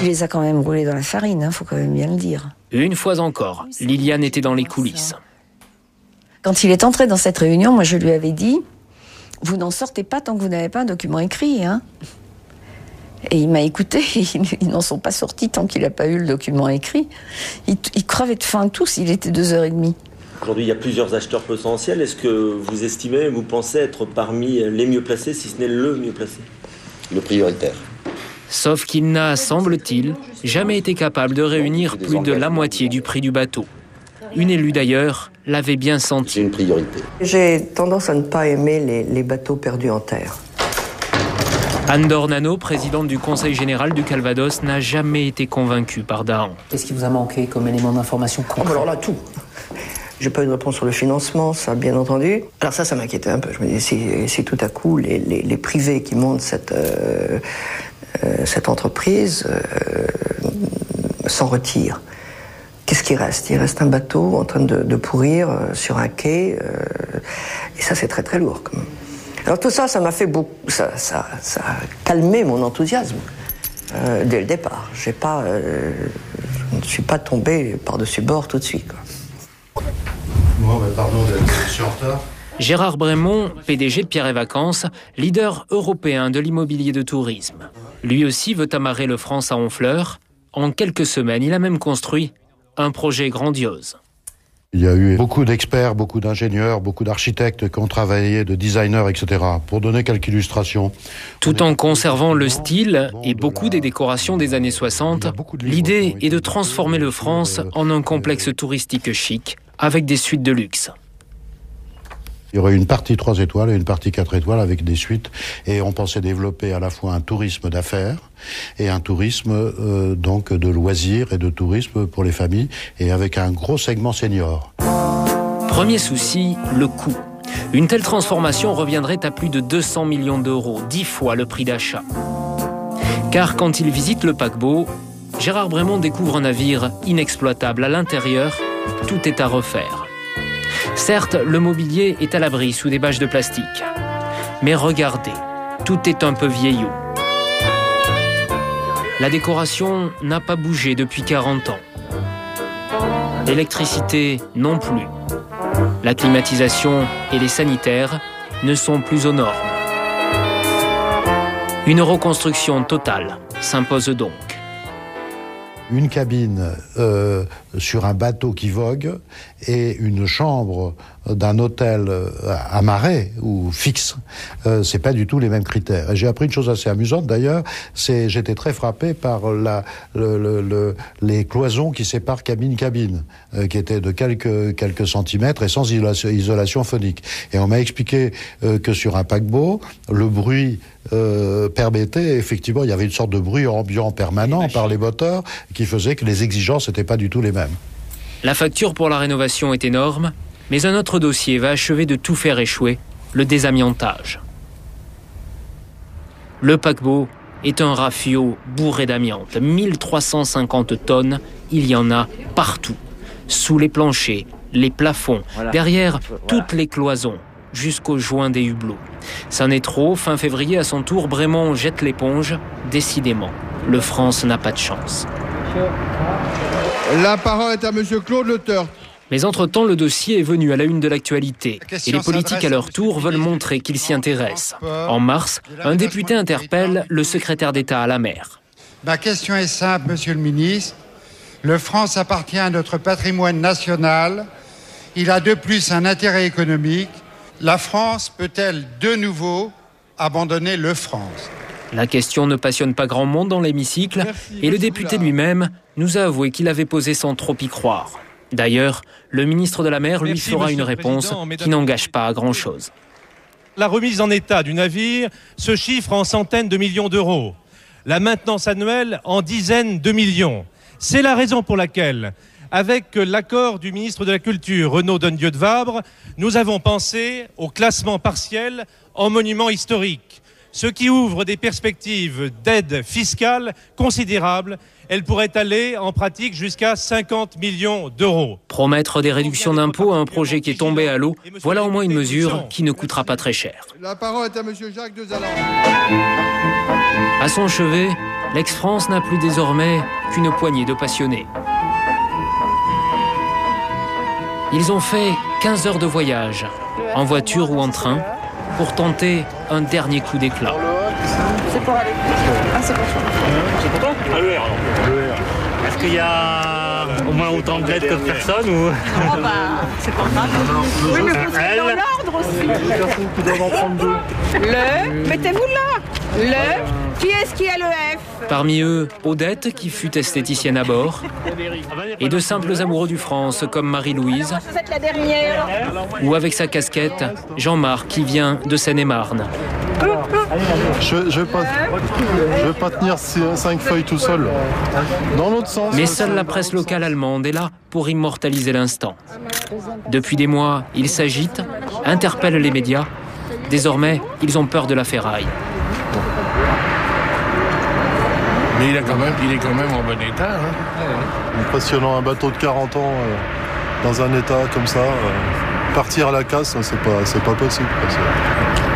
Il les a quand même roulés dans la farine, faut quand même bien le dire. Une fois encore, Liliane était dans les coulisses. Quand il est entré dans cette réunion, moi je lui avais dit « Vous n'en sortez pas tant que vous n'avez pas un document écrit. Hein » Et il m'a écouté, ils n'en sont pas sortis tant qu'il n'a pas eu le document écrit. Ils crevaient de faim tous, il était 2h30. Aujourd'hui, il y a plusieurs acheteurs potentiels. Est-ce que vous estimez, vous pensez être parmi les mieux placés, si ce n'est le mieux placé? Le prioritaire. Sauf qu'il n'a, semble-t-il, jamais été capable de réunir plus de la moitié du prix du bateau. Une élue d'ailleurs l'avait bien senti. C'est une priorité. J'ai tendance à ne pas aimer les bateaux perdus en terre. Anne Dornano, présidente du Conseil général du Calvados, n'a jamais été convaincue par Dahan. Qu'est-ce qui vous a manqué comme élément d'information concret? Alors là, tout. J'ai pas eu de réponse sur le financement, ça, bien entendu. Alors ça m'inquiétait un peu. Je me disais, si tout à coup, les privés qui montent cette entreprise s'en retirent, qu'est-ce qui reste? Il reste un bateau en train de pourrir sur un quai. Et ça, c'est très, très lourd, quand même. Alors tout ça, ça m'a fait beaucoup... Ça a calmé mon enthousiasme dès le départ. Je ne suis pas tombé par-dessus bord tout de suite, quoi. Pardon, je suis en retard. Gérard Brémond, PDG de Pierre et Vacances, leader européen de l'immobilier de tourisme. Lui aussi veut amarrer le France à Honfleur. En quelques semaines, il a même construit un projet grandiose. Il y a eu beaucoup d'experts, beaucoup d'ingénieurs, beaucoup d'architectes qui ont travaillé, de designers, etc. Pour donner quelques illustrations. Tout en conservant le style et beaucoup des décorations des années 60, l'idée est de transformer le France en un complexe touristique chic, avec des suites de luxe. Il y aurait une partie 3 étoiles et une partie 4 étoiles avec des suites. Et on pensait développer à la fois un tourisme d'affaires et un tourisme donc de loisirs et de tourisme pour les familles et avec un gros segment senior. Premier souci, le coût. Une telle transformation reviendrait à plus de 200 millions d'euros, 10 fois le prix d'achat. Car quand il visite le paquebot, Gérard Brémond découvre un navire inexploitable. À l'intérieur, tout est à refaire. Certes, le mobilier est à l'abri sous des bâches de plastique. Mais regardez, tout est un peu vieillot. La décoration n'a pas bougé depuis 40 ans. L'électricité non plus. La climatisation et les sanitaires ne sont plus aux normes. Une reconstruction totale s'impose donc. Une cabine sur un bateau qui vogue et une chambre d'un hôtel amarré ou fixe, c'est pas du tout les mêmes critères. Et j'ai appris une chose assez amusante d'ailleurs, j'étais très frappé par les cloisons qui séparent cabine, qui étaient de quelques centimètres et sans isolation phonique. Et on m'a expliqué que sur un paquebot, le bruit permettait, effectivement, il y avait une sorte de bruit ambiant permanent par les moteurs qui faisait que les exigences n'étaient pas du tout les mêmes. La facture pour la rénovation est énorme, mais un autre dossier va achever de tout faire échouer, le désamiantage. Le paquebot est un rafio bourré d'amiante. 1350 tonnes, il y en a partout. Sous les planchers, les plafonds, derrière toutes les cloisons, jusqu'au joint des hublots. Ça n'est trop, fin février, à son tour, Brémond jette l'éponge. Décidément, le France n'a pas de chance. La parole est à monsieur Claude Le Turc. Mais entre-temps, le dossier est venu à la une de l'actualité. Et les politiques, à leur tour, veulent montrer qu'ils s'y intéressent. En mars, un député interpelle le secrétaire d'État à la mer. Ma question est simple, monsieur le ministre. Le France appartient à notre patrimoine national. Il a de plus un intérêt économique. La France peut-elle de nouveau abandonner le France ? La question ne passionne pas grand monde dans l'hémicycle et le député lui-même nous a avoué qu'il avait posé sans trop y croire. D'ailleurs, le ministre de la Mer lui fera une réponse qui n'engage pas à grand-chose. La remise en état du navire se chiffre en centaines de millions d'euros. La maintenance annuelle en dizaines de millions. C'est la raison pour laquelle, avec l'accord du ministre de la Culture, Renaud Donnedieu de Vabre, nous avons pensé au classement partiel en monument historique, ce qui ouvre des perspectives d'aide fiscale considérables. Elle pourrait aller en pratique jusqu'à 50 millions d'euros. Promettre des réductions d'impôts à un projet qui est tombé à l'eau, voilà au moins une mesure qui ne coûtera pas très cher. La parole est à monsieur Jacques Dezalan. À son chevet, l'ex-France n'a plus désormais qu'une poignée de passionnés. Ils ont fait 15 heures de voyage, en voiture ou en train, pour tenter un dernier coup d'éclat. C'est pour aller. Ah, c'est pour toi. C'est pour toi ? Ah, le R. Est-ce qu'il y a au moins autant de lettres que de personnes ou... Oh bah, c'est pas grave. Oui, mais vous êtes dans l'ordre aussi. Le, mettez-vous là. Le, qui est-ce qui a le F ? Parmi eux, Odette, qui fut esthéticienne à bord, et de simples amoureux du France, comme Marie-Louise, Vous êtes la dernière. ou avec sa casquette, Jean-Marc, qui vient de Seine-et-Marne. Je vais pas tenir 5 feuilles tout seul. Dans l'autre sens. Mais seule la presse locale allemande est là pour immortaliser l'instant. Depuis des mois, ils s'agitent, interpellent les médias. Désormais, ils ont peur de la ferraille. Mais il est quand même en bon état. Hein. Impressionnant, un bateau de 40 ans dans un état comme ça. Partir à la casse, c'est pas possible.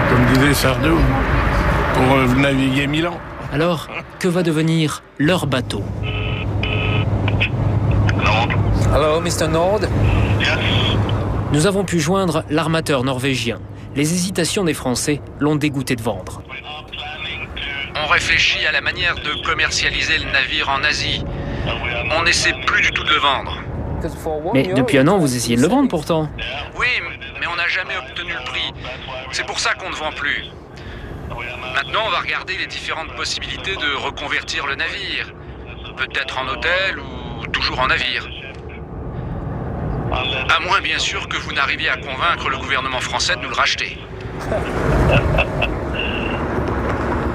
Comme disait Sardou, pour naviguer 1000 ans. Alors, que va devenir leur bateau ? Hello, Mr. Nord. Nous avons pu joindre l'armateur norvégien. Les hésitations des Français l'ont dégoûté de vendre. On réfléchit à la manière de commercialiser le navire en Asie. On n'essaie plus du tout de le vendre. Mais depuis un an, vous essayez de le vendre pourtant. Oui, mais on n'a jamais obtenu le prix. C'est pour ça qu'on ne vend plus. Maintenant, on va regarder les différentes possibilités de reconvertir le navire. Peut-être en hôtel ou toujours en navire. À moins, bien sûr, que vous n'arriviez à convaincre le gouvernement français de nous le racheter.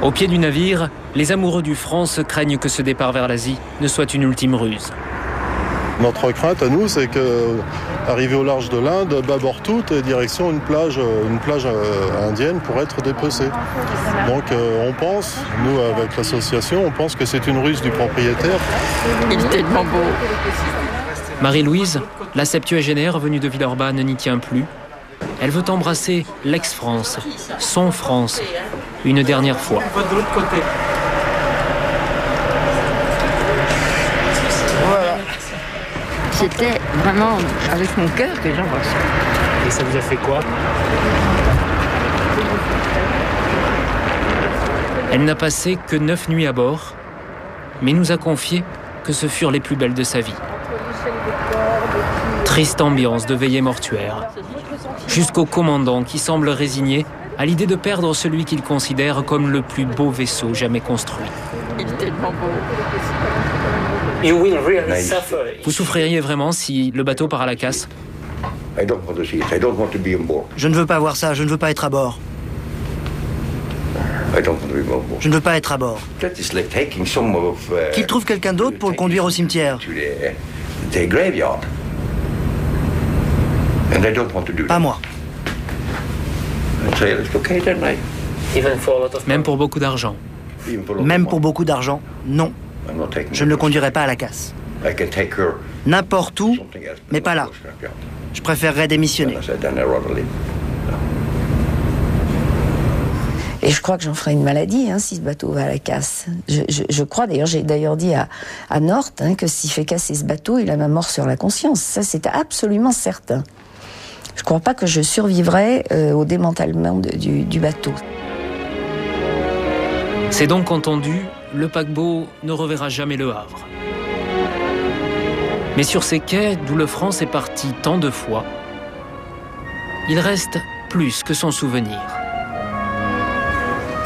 Au pied du navire, les amoureux du France craignent que ce départ vers l'Asie ne soit une ultime ruse. Notre crainte à nous, c'est que, arrivé au large de l'Inde, bâbord tout, direction une plage indienne pour être dépecée. Donc on pense, nous avec l'association, on pense que c'est une ruse du propriétaire. Il est tellement beau. Marie-Louise, la septuagénaire venue de Villeurbanne, n'y tient plus. Elle veut embrasser l'ex-France, son France, une dernière fois. Voilà. C'était vraiment avec mon cœur que j'embrassais. Et ça vous a fait quoi ? Elle n'a passé que 9 nuits à bord, mais nous a confié que ce furent les plus belles de sa vie. Triste ambiance de veillée mortuaire. Jusqu'au commandant qui semble résigné à l'idée de perdre celui qu'il considère comme le plus beau vaisseau jamais construit. Il est tellement beau. Vous souffririez vraiment si le bateau part à la casse? Je ne veux pas voir ça, je ne veux pas être à bord. Je ne veux pas être à bord. Qu'il trouve quelqu'un d'autre pour le conduire au cimetière. Pas moi. Même pour beaucoup d'argent. Même pour beaucoup d'argent, non. Je ne le conduirai pas à la casse. N'importe où, mais pas là. Je préférerais démissionner. Et je crois que j'en ferai une maladie si ce bateau va à la casse. Je crois, d'ailleurs, j'ai dit à Nort que s'il fait casser ce bateau, il a ma mort sur la conscience. Ça, c'est absolument certain. Je ne crois pas que je survivrai au démantèlement du bateau. C'est donc entendu, le paquebot ne reverra jamais le Havre. Mais sur ces quais, d'où le France est parti tant de fois, il reste plus que son souvenir.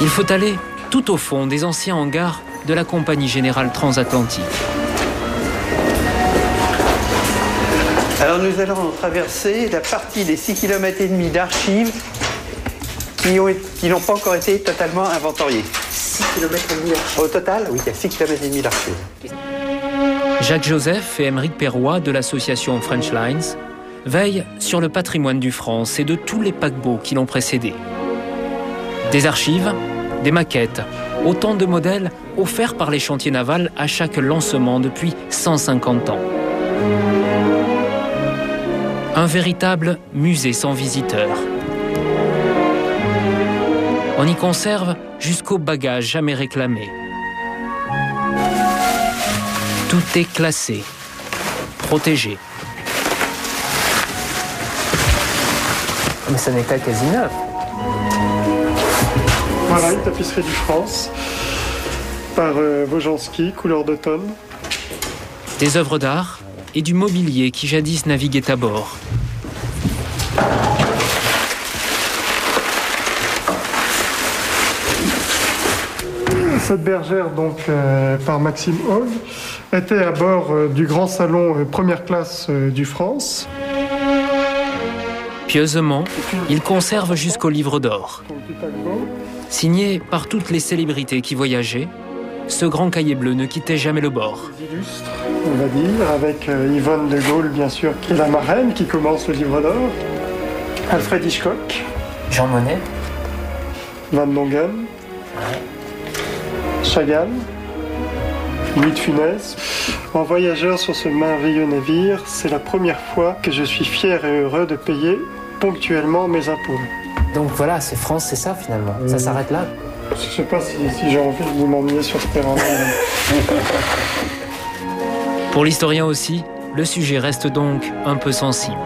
Il faut aller tout au fond des anciens hangars de la Compagnie Générale Transatlantique. Alors nous allons traverser la partie des 6,5 km d'archives qui n'ont pas encore été totalement inventoriées. 6,5 km. Au total, oui, il y a 6,5 km d'archives. Jacques Joseph et Émeric Perrois de l'association French Lines veillent sur le patrimoine du France et de tous les paquebots qui l'ont précédé. Des archives, des maquettes, autant de modèles offerts par les chantiers navals à chaque lancement depuis 150 ans. Un véritable musée sans visiteurs. On y conserve jusqu'aux bagages jamais réclamés. Tout est classé, protégé. Mais ça n'est pas quasi neuf. Voilà une tapisserie du France par Wojanski, couleur d'automne. Des œuvres d'art et du mobilier qui jadis naviguait à bord. Cette bergère, donc par Maxime Haug, était à bord du grand salon première classe du France. Pieusement, il conserve jusqu'au livre d'or. Signé par toutes les célébrités qui voyageaient, ce grand cahier bleu ne quittait jamais le bord. Illustre, on va dire, avec Yvonne de Gaulle, bien sûr, qui est la marraine, qui commence le livre d'or. Alfred Hitchcock. Jean Monnet. Van Dongen. Chagall. Louis de Funès. En voyageur sur ce merveilleux navire, c'est la première fois que je suis fier et heureux de payer ponctuellement mes impôts. Donc voilà, c'est France, c'est ça finalement. Ça s'arrête là. Je ne sais pas si j'ai envie de vous m'emmener sur ce terrain-là. Pour l'historien aussi, le sujet reste donc un peu sensible.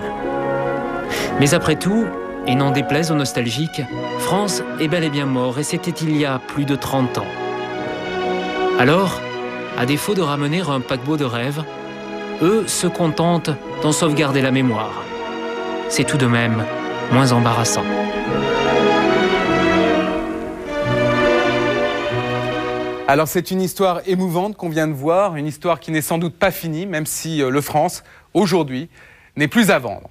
Mais après tout, et n'en déplaise aux nostalgiques, France est bel et bien mort et c'était il y a plus de 30 ans. Alors, à défaut de ramener un paquebot de rêve, eux se contentent d'en sauvegarder la mémoire. C'est tout de même moins embarrassant. Alors c'est une histoire émouvante qu'on vient de voir, une histoire qui n'est sans doute pas finie, même si le France, aujourd'hui, n'est plus à vendre.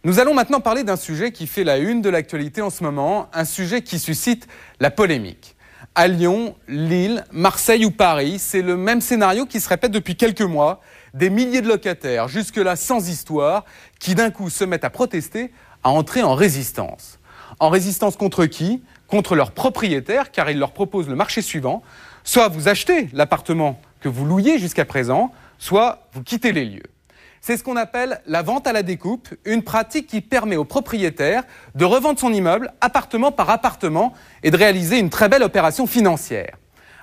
Nous allons maintenant parler d'un sujet qui fait la une de l'actualité en ce moment, un sujet qui suscite la polémique. À Lyon, Lille, Marseille ou Paris, c'est le même scénario qui se répète depuis quelques mois. Des milliers de locataires, jusque-là sans histoire, qui d'un coup se mettent à protester, à entrer en résistance. En résistance contre qui ? Contre leurs propriétaires, car ils leur proposent le marché suivant. Soit vous achetez l'appartement que vous louiez jusqu'à présent, soit vous quittez les lieux. C'est ce qu'on appelle la vente à la découpe, une pratique qui permet au propriétaire de revendre son immeuble appartement par appartement et de réaliser une très belle opération financière.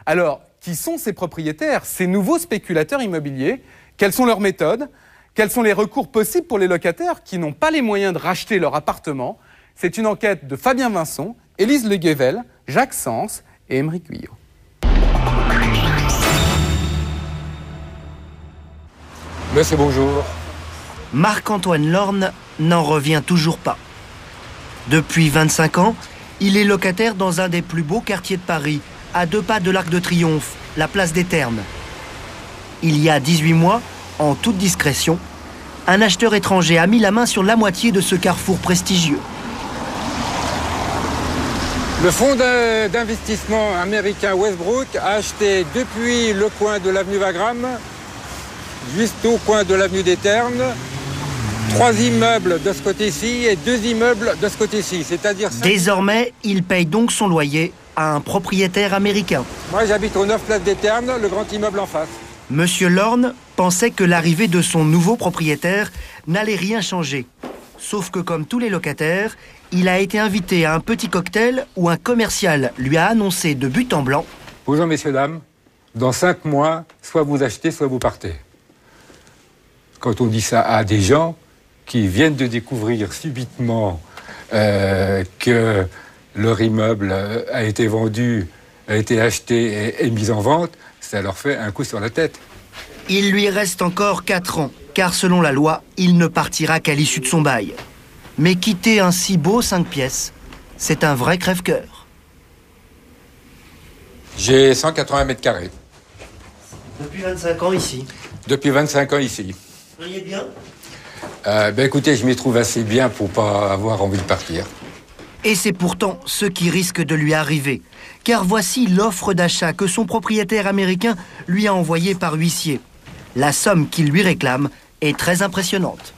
Alors, qui sont ces propriétaires, ces nouveaux spéculateurs immobiliers ? Quelles sont leurs méthodes ? Quels sont les recours possibles pour les locataires qui n'ont pas les moyens de racheter leur appartement ? C'est une enquête de Fabien Vincent, Élise Le Guével, Jacques Sens et Émeric Guyot. Monsieur, bonjour. Marc-Antoine Lorne n'en revient toujours pas. Depuis 25 ans, il est locataire dans un des plus beaux quartiers de Paris, à 2 pas de l'Arc de Triomphe, la place des Ternes. Il y a 18 mois, en toute discrétion, un acheteur étranger a mis la main sur la moitié de ce carrefour prestigieux. Le fonds d'investissement américain Westbrook a acheté depuis le coin de l'avenue Wagram jusqu'au coin de l'avenue des Ternes 3 immeubles de ce côté-ci et 2 immeubles de ce côté-ci, c'est-à-dire... Désormais, il paye donc son loyer à un propriétaire américain. Moi, j'habite au 9 place des Ternes, le grand immeuble en face. Monsieur Lorne pensait que l'arrivée de son nouveau propriétaire n'allait rien changer. Sauf que comme tous les locataires, il a été invité à un petit cocktail où un commercial lui a annoncé de but en blanc: Bonjour messieurs, dames, dans 5 mois, soit vous achetez, soit vous partez. Quand on dit ça à des gens qui viennent de découvrir subitement que leur immeuble a été vendu, a été acheté et mis en vente, ça leur fait un coup sur la tête. Il lui reste encore 4 ans, car selon la loi, il ne partira qu'à l'issue de son bail. Mais quitter un si beau 5 pièces, c'est un vrai crève-cœur. J'ai 180 mètres carrés. Depuis 25 ans ici. Depuis 25 ans ici. Vous voyez bien ? Écoutez, je m'y trouve assez bien pour pas avoir envie de partir. Et c'est pourtant ce qui risque de lui arriver. Car voici l'offre d'achat que son propriétaire américain lui a envoyée par huissier. La somme qu'il lui réclame est très impressionnante.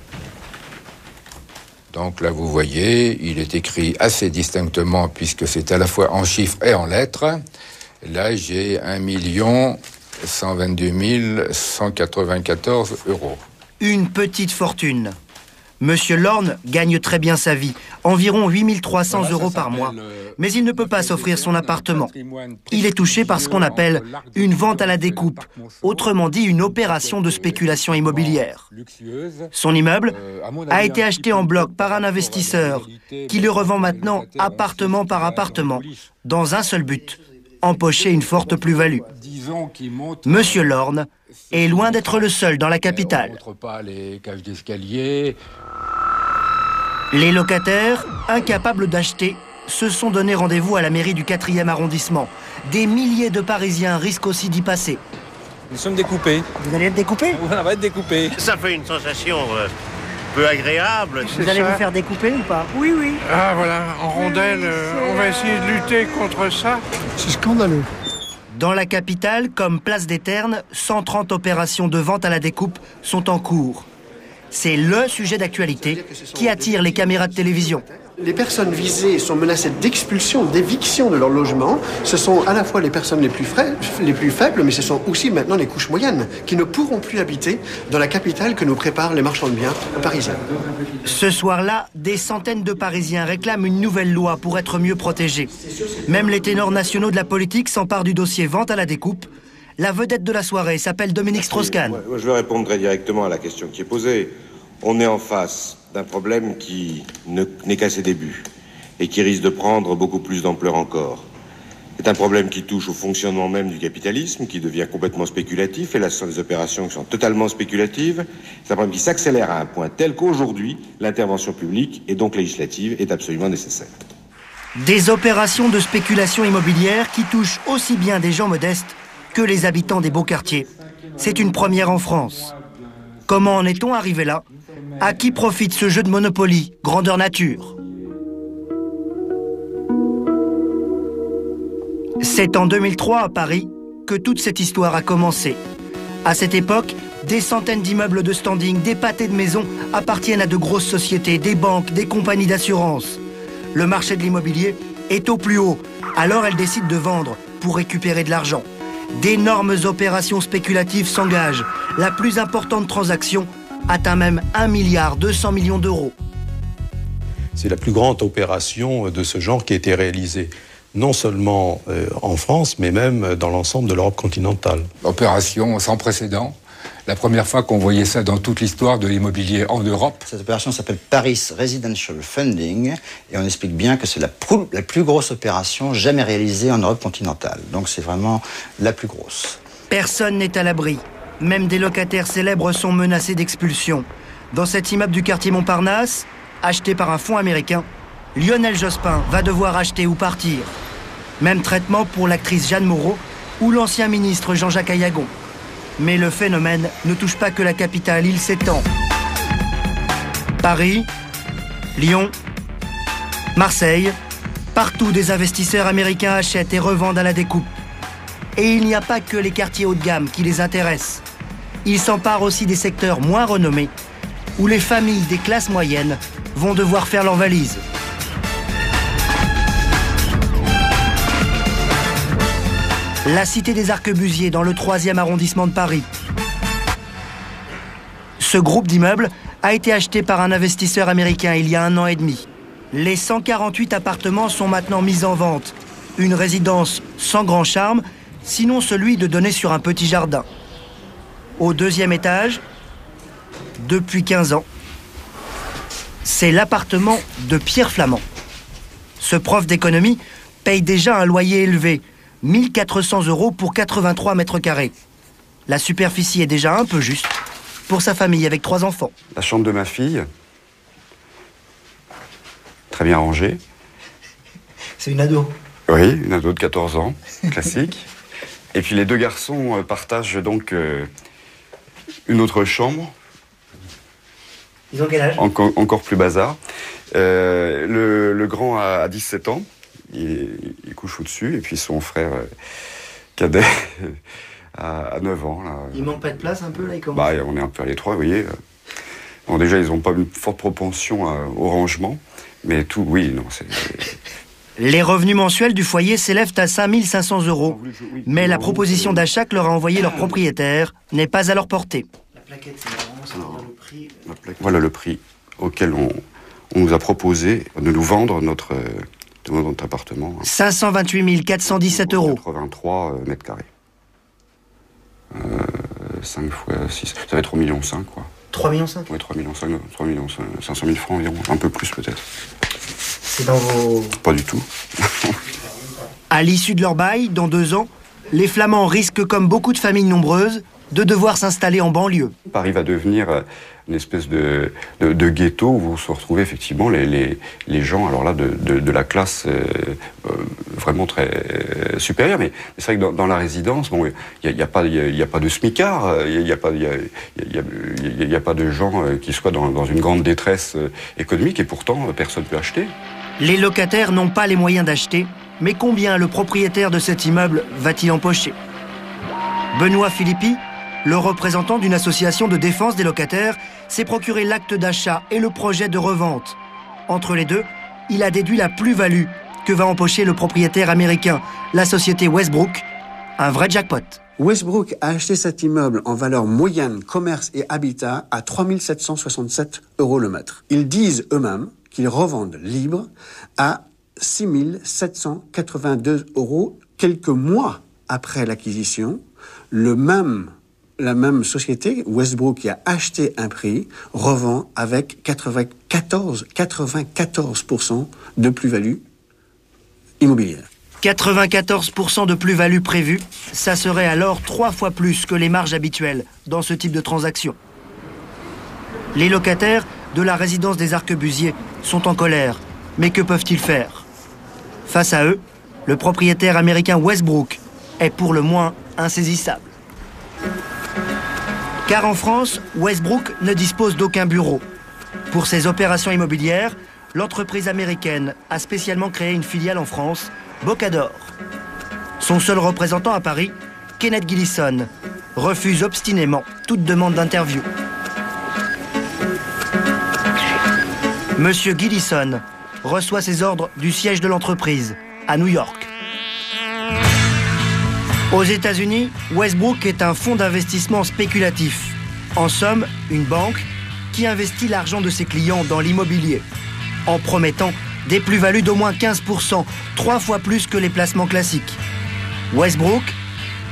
Donc là, vous voyez, il est écrit assez distinctement, puisque c'est à la fois en chiffres et en lettres. Là, j'ai 1 122 194 €. Une petite fortune. Monsieur Lorne gagne très bien sa vie, environ 8 300 € par mois. Mais il ne peut pas s'offrir son appartement. Il est touché par ce qu'on appelle une vente à la découpe, autrement dit une opération de spéculation immobilière. Son immeuble a été acheté en bloc par un investisseur qui le revend maintenant appartement par appartement, dans un seul but: empocher une forte plus-value. Monsieur Lorne est loin d'être le seul dans la capitale. Les locataires, incapables d'acheter, se sont donné rendez-vous à la mairie du 4e arrondissement. Des milliers de Parisiens risquent aussi d'y passer. Nous sommes découpés. Vous allez être découpés ? On va être découpés. Ça fait une sensation peu agréable. Vous allez vous faire découper ou pas ? Oui, oui. Ah voilà, en rondelle, on va essayer de lutter contre ça. C'est scandaleux. Dans la capitale, comme place des Ternes, 130 opérations de vente à la découpe sont en cours. C'est le sujet d'actualité qui attire les caméras de télévision. Les personnes visées sont menacées d'expulsion, d'éviction de leur logement. Ce sont à la fois les personnes les plus faibles, mais ce sont aussi maintenant les couches moyennes qui ne pourront plus habiter dans la capitale que nous préparent les marchands de biens parisiens. Ce soir-là, des centaines de Parisiens réclament une nouvelle loi pour être mieux protégés. Même les ténors nationaux de la politique s'emparent du dossier vente à la découpe. La vedette de la soirée s'appelle Dominique Strauss-Kahn. Je vais répondre très directement à la question qui est posée. On est en face d'un problème qui n'est qu'à ses débuts et qui risque de prendre beaucoup plus d'ampleur encore. C'est un problème qui touche au fonctionnement même du capitalisme, qui devient complètement spéculatif, et là, ce sont des opérations qui sont totalement spéculatives. C'est un problème qui s'accélère à un point tel qu'aujourd'hui, l'intervention publique et donc législative est absolument nécessaire. Des opérations de spéculation immobilière qui touchent aussi bien des gens modestes que les habitants des beaux quartiers. C'est une première en France. Comment en est-on arrivé là ? À qui profite ce jeu de Monopoly, grandeur nature ? C'est en 2003 à Paris que toute cette histoire a commencé. À cette époque, des centaines d'immeubles de standing, des pâtés de maisons appartiennent à de grosses sociétés, des banques, des compagnies d'assurance. Le marché de l'immobilier est au plus haut, alors elles décident de vendre pour récupérer de l'argent. D'énormes opérations spéculatives s'engagent. La plus importante transaction atteint même 1,2 milliard d'euros. C'est la plus grande opération de ce genre qui a été réalisée, non seulement en France, mais même dans l'ensemble de l'Europe continentale. Opération sans précédent. La première fois qu'on voyait ça dans toute l'histoire de l'immobilier en Europe. Cette opération s'appelle Paris Residential Funding et on explique bien que c'est la plus grosse opération jamais réalisée en Europe continentale. Donc c'est vraiment la plus grosse. Personne n'est à l'abri. Même des locataires célèbres sont menacés d'expulsion. Dans cet immeuble du quartier Montparnasse, acheté par un fonds américain, Lionel Jospin va devoir acheter ou partir. Même traitement pour l'actrice Jeanne Moreau ou l'ancien ministre Jean-Jacques Ayagon. Mais le phénomène ne touche pas que la capitale, il s'étend. Paris, Lyon, Marseille, partout des investisseurs américains achètent et revendent à la découpe. Et il n'y a pas que les quartiers haut de gamme qui les intéressent. Ils s'emparent aussi des secteurs moins renommés, où les familles des classes moyennes vont devoir faire leurs valises. La cité des Arquebusiers dans le 3e arrondissement de Paris. Ce groupe d'immeubles a été acheté par un investisseur américain il y a 1 an et demi. Les 148 appartements sont maintenant mis en vente. Une résidence sans grand charme, sinon celui de donner sur un petit jardin. Au 2e étage, depuis 15 ans, c'est l'appartement de Pierre Flamand. Ce prof d'économie paye déjà un loyer élevé, 1 400 € pour 83 mètres carrés. La superficie est déjà un peu juste pour sa famille avec 3 enfants. La chambre de ma fille, très bien rangée. C'est une ado. Oui, une ado de 14 ans, classique. Et puis les 2 garçons partagent donc une autre chambre. Ils ont quel âge ? Encore plus bazar. Le grand a 17 ans. Il couche au-dessus. Et puis son frère cadet a 9 ans. Là. Il manque pas de place un peu là, On est un peu à l'étroit, vous voyez. Bon, déjà, ils n'ont pas une forte propension au rangement. Mais tout, oui, non, c'est... Les revenus mensuels du foyer s'élèvent à 5 500 €. Mais la proposition d'achat que leur a envoyé leur propriétaire n'est pas à leur portée. La plaquette, c'est marrant, ça veut dire le prix. Voilà le prix auquel on nous a proposé de nous vendre notre appartement. 528 417 €. 83 mètres carrés. 5 fois 6, ça va être 3,5 millions, quoi. 3,5 millions ? Oui, 3 millions 500 000 francs environ, un peu plus peut-être. C'est dans vos... Pas du tout. À l'issue de leur bail, dans 2 ans, les Flamands risquent, comme beaucoup de familles nombreuses, de devoir s'installer en banlieue. Paris va devenir une espèce de ghetto où vont se retrouver effectivement les gens, alors là, de la classe vraiment très supérieure. Mais c'est vrai que dans la résidence, bon, il n'y a pas de smicard, il n'y a pas de gens qui soient dans une grande détresse économique, et pourtant, personne ne peut acheter. Les locataires n'ont pas les moyens d'acheter, mais combien le propriétaire de cet immeuble va-t-il empocher ? Benoît Philippi, le représentant d'une association de défense des locataires, s'est procuré l'acte d'achat et le projet de revente. Entre les deux, il a déduit la plus-value que va empocher le propriétaire américain, la société Westbrook, un vrai jackpot. Westbrook a acheté cet immeuble en valeur moyenne, commerce et habitat à 3 767 € le mètre. Ils disent eux-mêmes qu'ils revendent libre à 6 782 € quelques mois après l'acquisition. La même société, Westbrook, qui a acheté un prix, revend avec 94% de plus-value immobilière. 94% de plus-value prévue, ça serait alors 3 fois plus que les marges habituelles dans ce type de transaction. Les locataires de la résidence des Arquebusiers sont en colère, mais que peuvent-ils faire ? Face à eux, le propriétaire américain Westbrook est pour le moins insaisissable. Car en France, Westbrook ne dispose d'aucun bureau. Pour ses opérations immobilières, l'entreprise américaine a spécialement créé une filiale en France, Bocador. Son seul représentant à Paris, Kenneth Gillison, refuse obstinément toute demande d'interview. Monsieur Gillison reçoit ses ordres du siège de l'entreprise, à New York. Aux États-Unis, Westbrook est un fonds d'investissement spéculatif. En somme, une banque qui investit l'argent de ses clients dans l'immobilier, en promettant des plus-values d'au moins 15%, 3 fois plus que les placements classiques. Westbrook,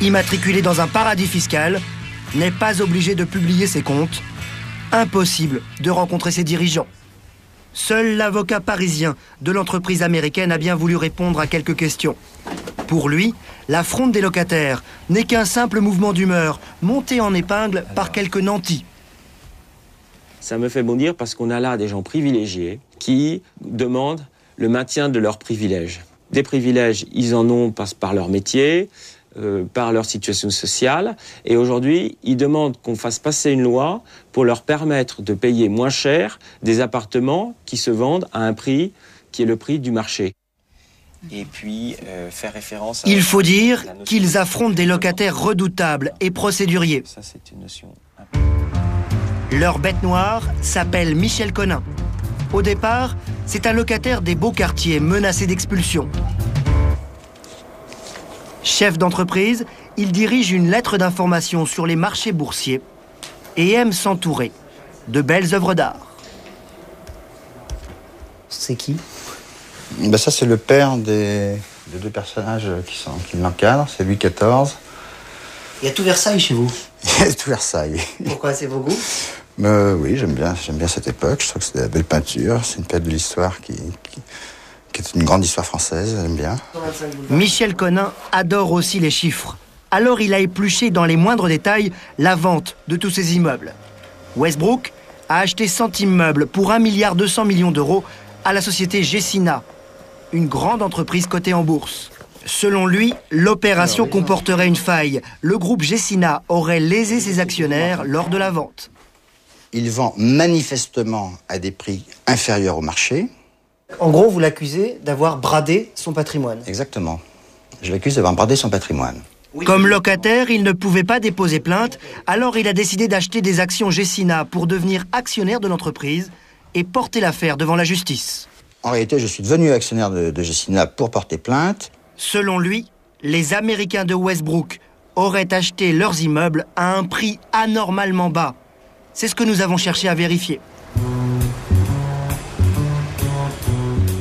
immatriculé dans un paradis fiscal, n'est pas obligé de publier ses comptes. Impossible de rencontrer ses dirigeants. Seul l'avocat parisien de l'entreprise américaine a bien voulu répondre à quelques questions. Pour lui, la fronde des locataires n'est qu'un simple mouvement d'humeur monté en épingle par quelques nantis. Ça me fait bondir parce qu'on a là des gens privilégiés qui demandent le maintien de leurs privilèges. Des privilèges, ils en ont par leur métier, par leur situation sociale. Et aujourd'hui, ils demandent qu'on fasse passer une loi pour leur permettre de payer moins cher des appartements qui se vendent à un prix qui est le prix du marché. Et puis, faire référence à... Il faut dire qu'ils affrontent des locataires redoutables et procéduriers. Ça, c'est une notion... Leur bête noire s'appelle Michel Conin. Au départ, c'est un locataire des beaux quartiers menacé d'expulsion. Chef d'entreprise, il dirige une lettre d'information sur les marchés boursiers et aime s'entourer de belles œuvres d'art. C'est qui? Ça, c'est le père des deux personnages qui l'encadrent, c'est Louis XIV. Il y a tout Versailles chez vous? Il y a tout Versailles. Pourquoi, c'est vos goûts? Oui, j'aime bien cette époque. Je trouve que c'est de la belle peinture. C'est une période de l'histoire qui est une grande histoire française. J'aime bien. Michel Conin adore aussi les chiffres. Alors il a épluché dans les moindres détails la vente de tous ces immeubles. Westbrook a acheté 100 immeubles pour 1,2 milliard d'euros à la société Gecina, une grande entreprise cotée en bourse. Selon lui, l'opération comporterait une faille. Le groupe Gecina aurait lésé ses actionnaires lors de la vente. Il vend manifestement à des prix inférieurs au marché. En gros, vous l'accusez d'avoir bradé son patrimoine. Exactement. Je l'accuse d'avoir bradé son patrimoine. Comme locataire, il ne pouvait pas déposer plainte, alors il a décidé d'acheter des actions Gecina pour devenir actionnaire de l'entreprise et porter l'affaire devant la justice. En réalité, je suis devenu actionnaire de Gecina pour porter plainte. Selon lui, les Américains de Westbrook auraient acheté leurs immeubles à un prix anormalement bas. C'est ce que nous avons cherché à vérifier.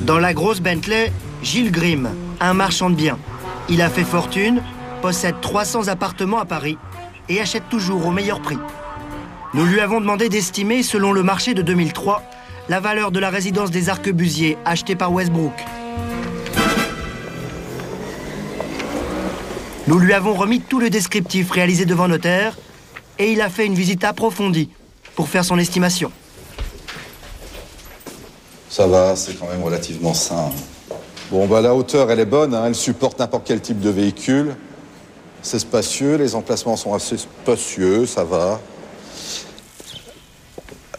Dans la grosse Bentley, Gilles Grimm, un marchand de biens. Il a fait fortune, possède 300 appartements à Paris et achète toujours au meilleur prix. Nous lui avons demandé d'estimer, selon le marché de 2003, la valeur de la résidence des Arquebusiers achetée par Westbrook. Nous lui avons remis tout le descriptif réalisé devant notaire et il a fait une visite approfondie pour faire son estimation. Ça va, c'est quand même relativement sain. Bon, la hauteur, elle est bonne, hein, elle supporte n'importe quel type de véhicule. C'est spacieux, les emplacements sont assez spacieux, ça va.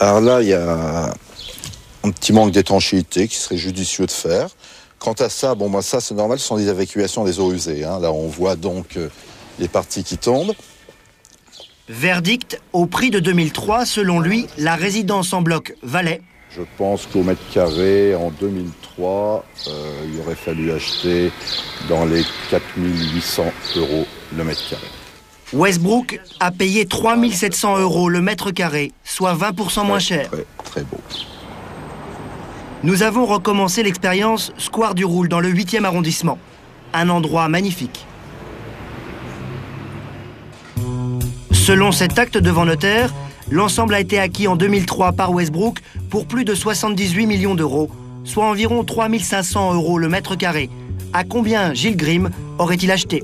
Alors là, il y a un petit manque d'étanchéité qui serait judicieux de faire. Quant à ça, ça c'est normal, ce sont des évacuations des eaux usées. Hein. Là, on voit donc les parties qui tombent. Verdict au prix de 2003, selon lui, la résidence en bloc valait. Je pense qu'au mètre carré, en 2003, il aurait fallu acheter dans les 4 800 € le mètre carré. Westbrook a payé 3 700 € le mètre carré, soit 20% moins cher. Très beau. Nous avons recommencé l'expérience Square du Roule dans le 8e arrondissement. Un endroit magnifique. Selon cet acte devant notaire, l'ensemble a été acquis en 2003 par Westbrook pour plus de 78 millions d'euros, soit environ 3 500 € le mètre carré. À combien Gilles Grimm aurait-il acheté?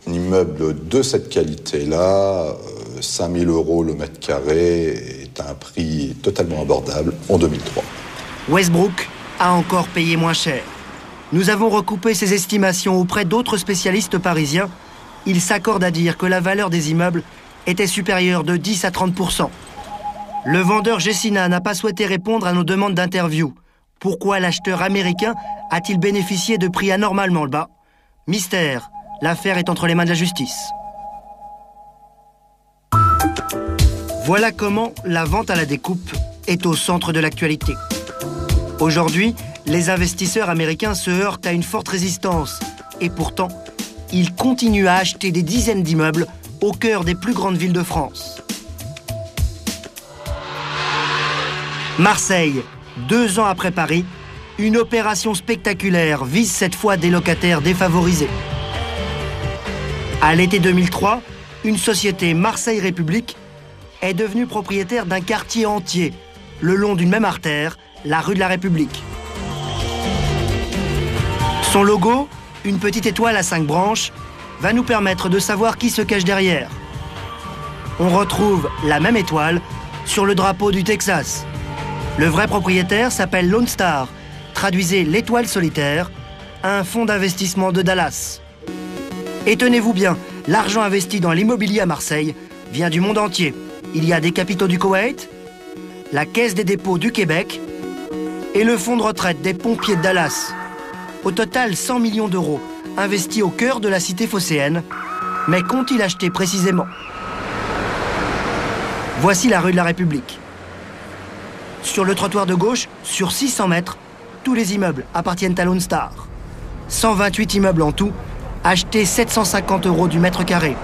Un immeuble de cette qualité-là, 5 000 € le mètre carré, est un prix totalement abordable en 2003. Westbrook a encore payé moins cher. Nous avons recoupé ces estimations auprès d'autres spécialistes parisiens. Ils s'accordent à dire que la valeur des immeubles était supérieure de 10 à 30%. Le vendeur Gecina n'a pas souhaité répondre à nos demandes d'interview. Pourquoi l'acheteur américain a-t-il bénéficié de prix anormalement bas? Mystère, l'affaire est entre les mains de la justice. Voilà comment la vente à la découpe est au centre de l'actualité. Aujourd'hui, les investisseurs américains se heurtent à une forte résistance. Et pourtant, ils continuent à acheter des dizaines d'immeubles au cœur des plus grandes villes de France. Marseille, 2 ans après Paris, une opération spectaculaire vise cette fois des locataires défavorisés. À l'été 2003, une société Marseille République est devenue propriétaire d'un quartier entier, le long d'une même artère, la rue de la République. Son logo, une petite étoile à 5 branches, va nous permettre de savoir qui se cache derrière. On retrouve la même étoile sur le drapeau du Texas. Le vrai propriétaire s'appelle Lone Star, traduisez l'étoile solitaire, un fonds d'investissement de Dallas. Et tenez-vous bien, l'argent investi dans l'immobilier à Marseille vient du monde entier. Il y a des capitaux du Koweït, la Caisse des dépôts du Québec et le fonds de retraite des pompiers de Dallas. Au total, 100 millions d'euros investis au cœur de la cité phocéenne. Mais qu'ont-ils acheté précisément? Voici la rue de la République. Sur le trottoir de gauche, sur 600 mètres, tous les immeubles appartiennent à Lone Star. 128 immeubles en tout, achetés 750 € du mètre carré.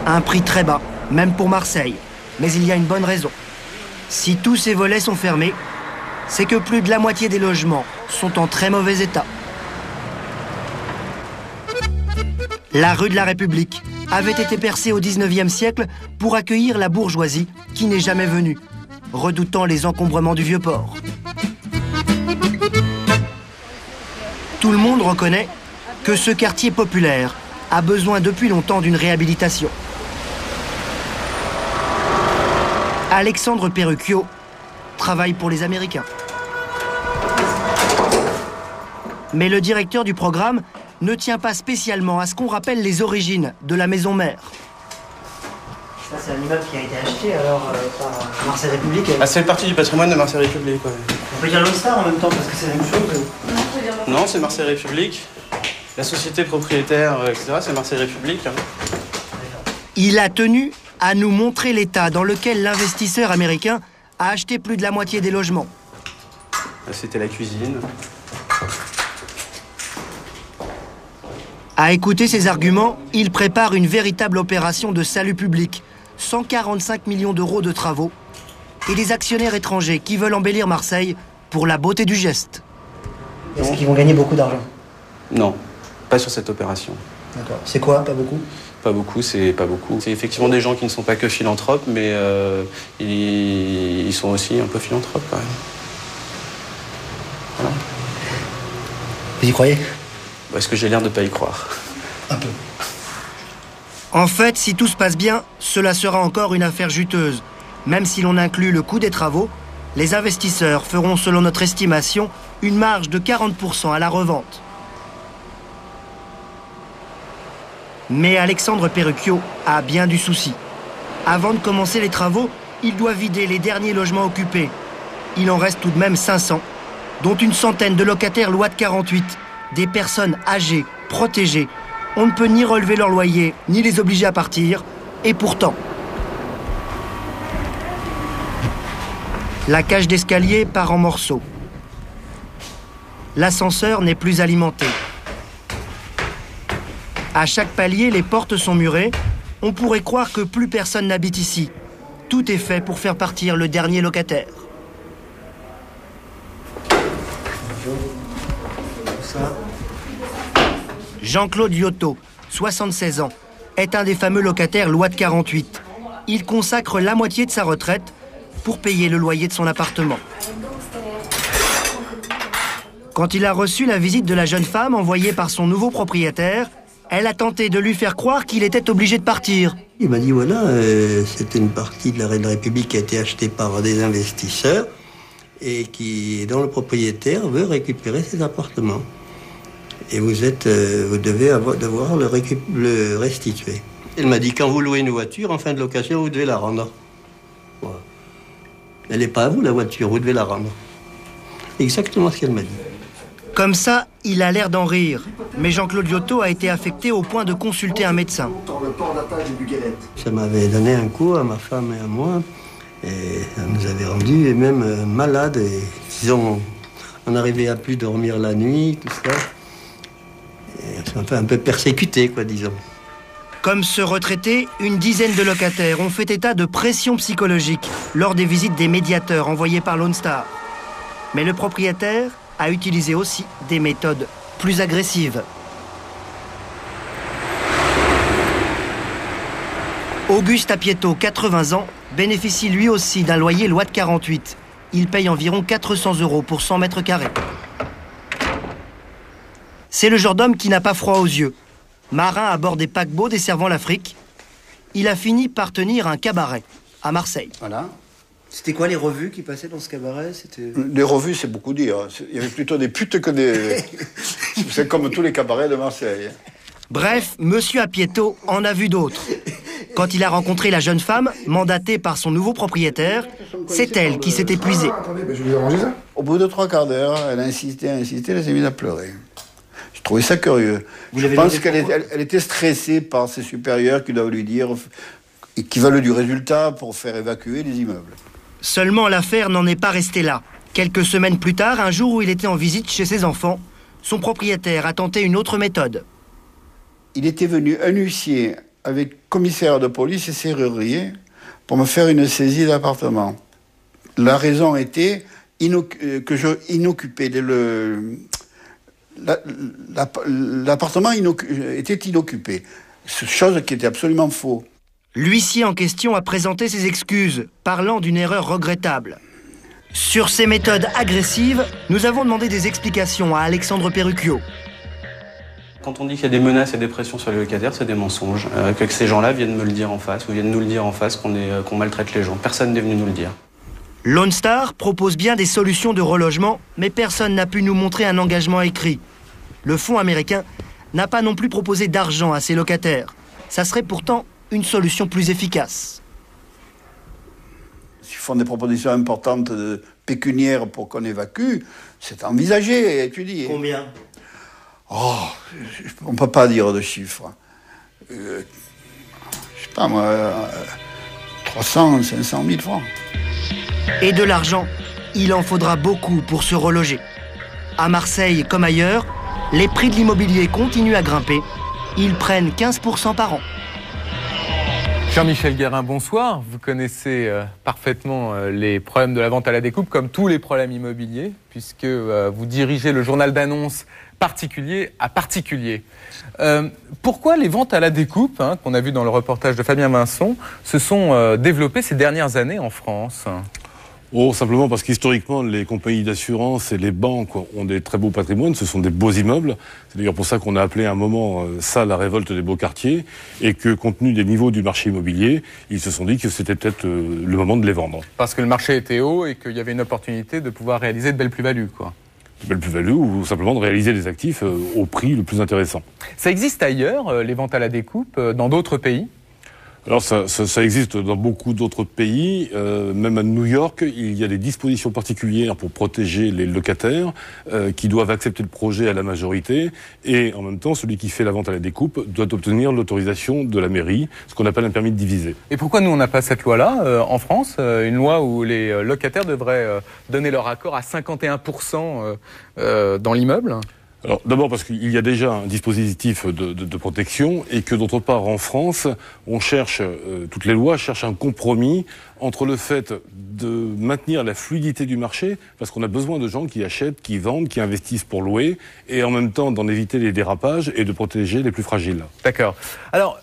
Un prix très bas, même pour Marseille. Mais il y a une bonne raison. Si tous ces volets sont fermés, c'est que plus de la moitié des logements sont en très mauvais état. La rue de la République avait été percée au XIXe siècle pour accueillir la bourgeoisie qui n'est jamais venue, redoutant les encombrements du Vieux-Port. Tout le monde reconnaît que ce quartier populaire a besoin depuis longtemps d'une réhabilitation. Alexandre Perrucchio travaille pour les Américains. Mais le directeur du programme ne tient pas spécialement à ce qu'on rappelle les origines de la maison mère. Ça, c'est un immeuble qui a été acheté alors par Marseille République. Ah, c'est partie du patrimoine de Marseille République, ouais. On peut dire Lone Star en même temps parce que c'est la même chose. Non, c'est Marseille République. La société propriétaire, etc., c'est Marseille République. Il a tenu à nous montrer l'état dans lequel l'investisseur américain a acheté plus de la moitié des logements. C'était la cuisine. À écouter ses arguments, il prépare une véritable opération de salut public. 145 millions d'euros de travaux et des actionnaires étrangers qui veulent embellir Marseille pour la beauté du geste. Est-ce qu'ils vont gagner beaucoup d'argent? Non, pas sur cette opération. D'accord. C'est quoi, pas beaucoup? Pas beaucoup, c'est pas beaucoup. C'est effectivement des gens qui ne sont pas que philanthropes, mais ils sont aussi un peu philanthropes quand même. Voilà. Vous y croyez? Est-ce que j'ai l'air de ne pas y croire? Un peu. En fait, si tout se passe bien, cela sera encore une affaire juteuse. Même si l'on inclut le coût des travaux, les investisseurs feront, selon notre estimation, une marge de 40% à la revente. Mais Alexandre Perrucchio a bien du souci. Avant de commencer les travaux, il doit vider les derniers logements occupés. Il en reste tout de même 500, dont une centaine de locataires loi de 48, des personnes âgées, protégées. On ne peut ni relever leur loyer, ni les obliger à partir, et pourtant... La cage d'escalier part en morceaux. L'ascenseur n'est plus alimenté. À chaque palier, les portes sont murées. On pourrait croire que plus personne n'habite ici. Tout est fait pour faire partir le dernier locataire. Jean-Claude Liotto, 76 ans, est un des fameux locataires loi de 48. Il consacre la moitié de sa retraite pour payer le loyer de son appartement. Quand il a reçu la visite de la jeune femme envoyée par son nouveau propriétaire, elle a tenté de lui faire croire qu'il était obligé de partir. Il m'a dit voilà, c'était une partie de la République qui a été achetée par des investisseurs et dont le propriétaire veut récupérer ses appartements. Et vous devez devoir le restituer. Elle m'a dit quand vous louez une voiture en fin de location, vous devez la rendre. Voilà. Elle n'est pas à vous la voiture, vous devez la rendre. Exactement ce qu'elle m'a dit. Comme ça, il a l'air d'en rire. Mais Jean-Claude Liotto a été affecté au point de consulter un médecin. Ça m'avait donné un coup à ma femme et à moi. Et ça nous avait rendus même malades. Et, disons, on n'arrivait à plus dormir la nuit, tout ça. Et on s'est un peu persécutés, quoi, disons. Comme ce retraité, une dizaine de locataires ont fait état de pression psychologique lors des visites des médiateurs envoyés par Lone Star. Mais le propriétaire a utilisé aussi des méthodes plus agressives. Auguste Apieto, 80 ans, bénéficie lui aussi d'un loyer loi de 48. Il paye environ 400 € pour 100 mètres carrés. C'est le genre d'homme qui n'a pas froid aux yeux. Marin à bord des paquebots desservant l'Afrique, il a fini par tenir un cabaret à Marseille. Voilà. C'était quoi les revues qui passaient dans ce cabaret? Les revues, c'est beaucoup dire. Il y avait plutôt des putes que des... C'est comme tous les cabarets de Marseille. Bref, Monsieur Apieto en a vu d'autres. Quand il a rencontré la jeune femme, mandatée par son nouveau propriétaire, c'est elle qui s'est épuisée. Je vais arranger ça. Au bout de 3 quarts d'heure, elle a insisté, elle s'est mise à pleurer. Je trouvais ça curieux. Je pense qu'elle était stressée par ses supérieurs qui doivent lui dire et qui veulent du résultat pour faire évacuer les immeubles. Seulement, l'affaire n'en est pas restée là. Quelques semaines plus tard, un jour où il était en visite chez ses enfants, son propriétaire a tenté une autre méthode. Il était venu un huissier avec commissaire de police et serrurier pour me faire une saisie d'appartement. La raison était que je inoccupais l'appartement était inoccupé, chose qui était absolument faux. L'huissier en question a présenté ses excuses, parlant d'une erreur regrettable. Sur ces méthodes agressives, nous avons demandé des explications à Alexandre Perrucchio. Quand on dit qu'il y a des menaces et des pressions sur les locataires, c'est des mensonges. Que ces gens-là viennent me le dire en face, ou viennent nous le dire en face qu'on maltraite les gens. Personne n'est venu nous le dire. Lone Star propose bien des solutions de relogement, mais personne n'a pu nous montrer un engagement écrit. Le fonds américain n'a pas non plus proposé d'argent à ses locataires. Ça serait pourtant une solution plus efficace. S'ils font des propositions importantes pécuniaires pour qu'on évacue, c'est envisagé et étudié. Combien? On ne peut pas dire de chiffres. Je sais pas moi, 300, 500 000 francs. Et de l'argent, il en faudra beaucoup pour se reloger. À Marseille comme ailleurs, les prix de l'immobilier continuent à grimper. Ils prennent 15% par an. Jean-Michel Guérin, bonsoir. Vous connaissez parfaitement les problèmes de la vente à la découpe, comme tous les problèmes immobiliers, puisque vous dirigez le journal d'annonces particulier à particulier. Pourquoi les ventes à la découpe, qu'on a vu dans le reportage de Fabien Vincent, se sont développées ces dernières années en France ? Simplement parce qu'historiquement, les compagnies d'assurance et les banques ont des très beaux patrimoines, ce sont des beaux immeubles. C'est d'ailleurs pour ça qu'on a appelé à un moment ça la révolte des beaux quartiers, et que compte tenu des niveaux du marché immobilier, ils se sont dit que c'était peut-être le moment de les vendre. Parce que le marché était haut et qu'il y avait une opportunité de pouvoir réaliser de belles plus-values, quoi. De belles plus-values ou simplement de réaliser des actifs au prix le plus intéressant. Ça existe ailleurs, les ventes à la découpe, dans d'autres pays ? Alors ça existe dans beaucoup d'autres pays, même à New York, il y a des dispositions particulières pour protéger les locataires qui doivent accepter le projet à la majorité, et en même temps celui qui fait la vente à la découpe doit obtenir l'autorisation de la mairie, ce qu'on appelle un permis de diviser. Et pourquoi nous on n'a pas cette loi-là en France, une loi où les locataires devraient donner leur accord à 51% dans l'immeuble ? Alors d'abord parce qu'il y a déjà un dispositif de protection, et que d'autre part en France, on cherche, toutes les lois cherchent un compromis entre le fait de maintenir la fluidité du marché, parce qu'on a besoin de gens qui achètent, qui vendent, qui investissent pour louer, et en même temps d'en éviter les dérapages et de protéger les plus fragiles. D'accord. Alors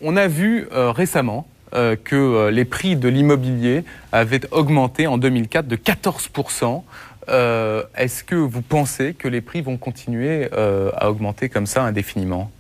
on a vu récemment que les prix de l'immobilier avaient augmenté en 2004 de 14%. Est-ce que vous pensez que les prix vont continuer à augmenter comme ça indéfiniment ?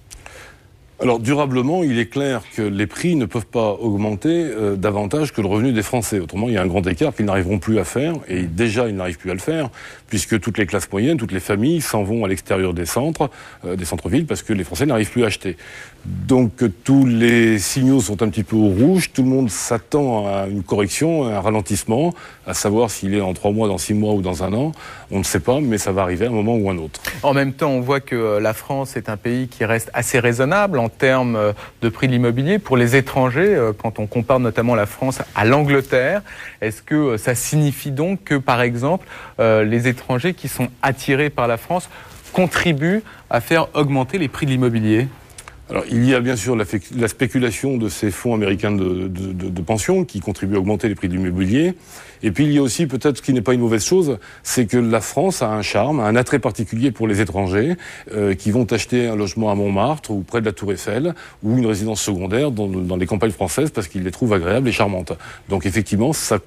Alors durablement, il est clair que les prix ne peuvent pas augmenter davantage que le revenu des Français. Autrement, il y a un grand écart qu'ils n'arriveront plus à faire, et déjà ils n'arrivent plus à le faire, puisque toutes les classes moyennes, toutes les familles s'en vont à l'extérieur des centres-villes, parce que les Français n'arrivent plus à acheter. Donc tous les signaux sont un petit peu au rouge, tout le monde s'attend à une correction, à un ralentissement, à savoir s'il est en 3 mois, dans 6 mois ou dans 1 an, on ne sait pas, mais ça va arriver à un moment ou un autre. En même temps, on voit que la France est un pays qui reste assez raisonnable en termes de prix de l'immobilier. Pour les étrangers, quand on compare notamment la France à l'Angleterre, est-ce que ça signifie donc que, par exemple, les étrangers qui sont attirés par la France contribuent à faire augmenter les prix de l'immobilier ? Alors, il y a bien sûr la spéculation de ces fonds américains de pension qui contribuent à augmenter les prix de l'immobilier. Et puis il y a aussi peut-être ce qui n'est pas une mauvaise chose, c'est que la France a un charme, un attrait particulier pour les étrangers qui vont acheter un logement à Montmartre ou près de la Tour Eiffel ou une résidence secondaire dans les campagnes françaises parce qu'ils les trouvent agréables et charmantes. Donc effectivement, ça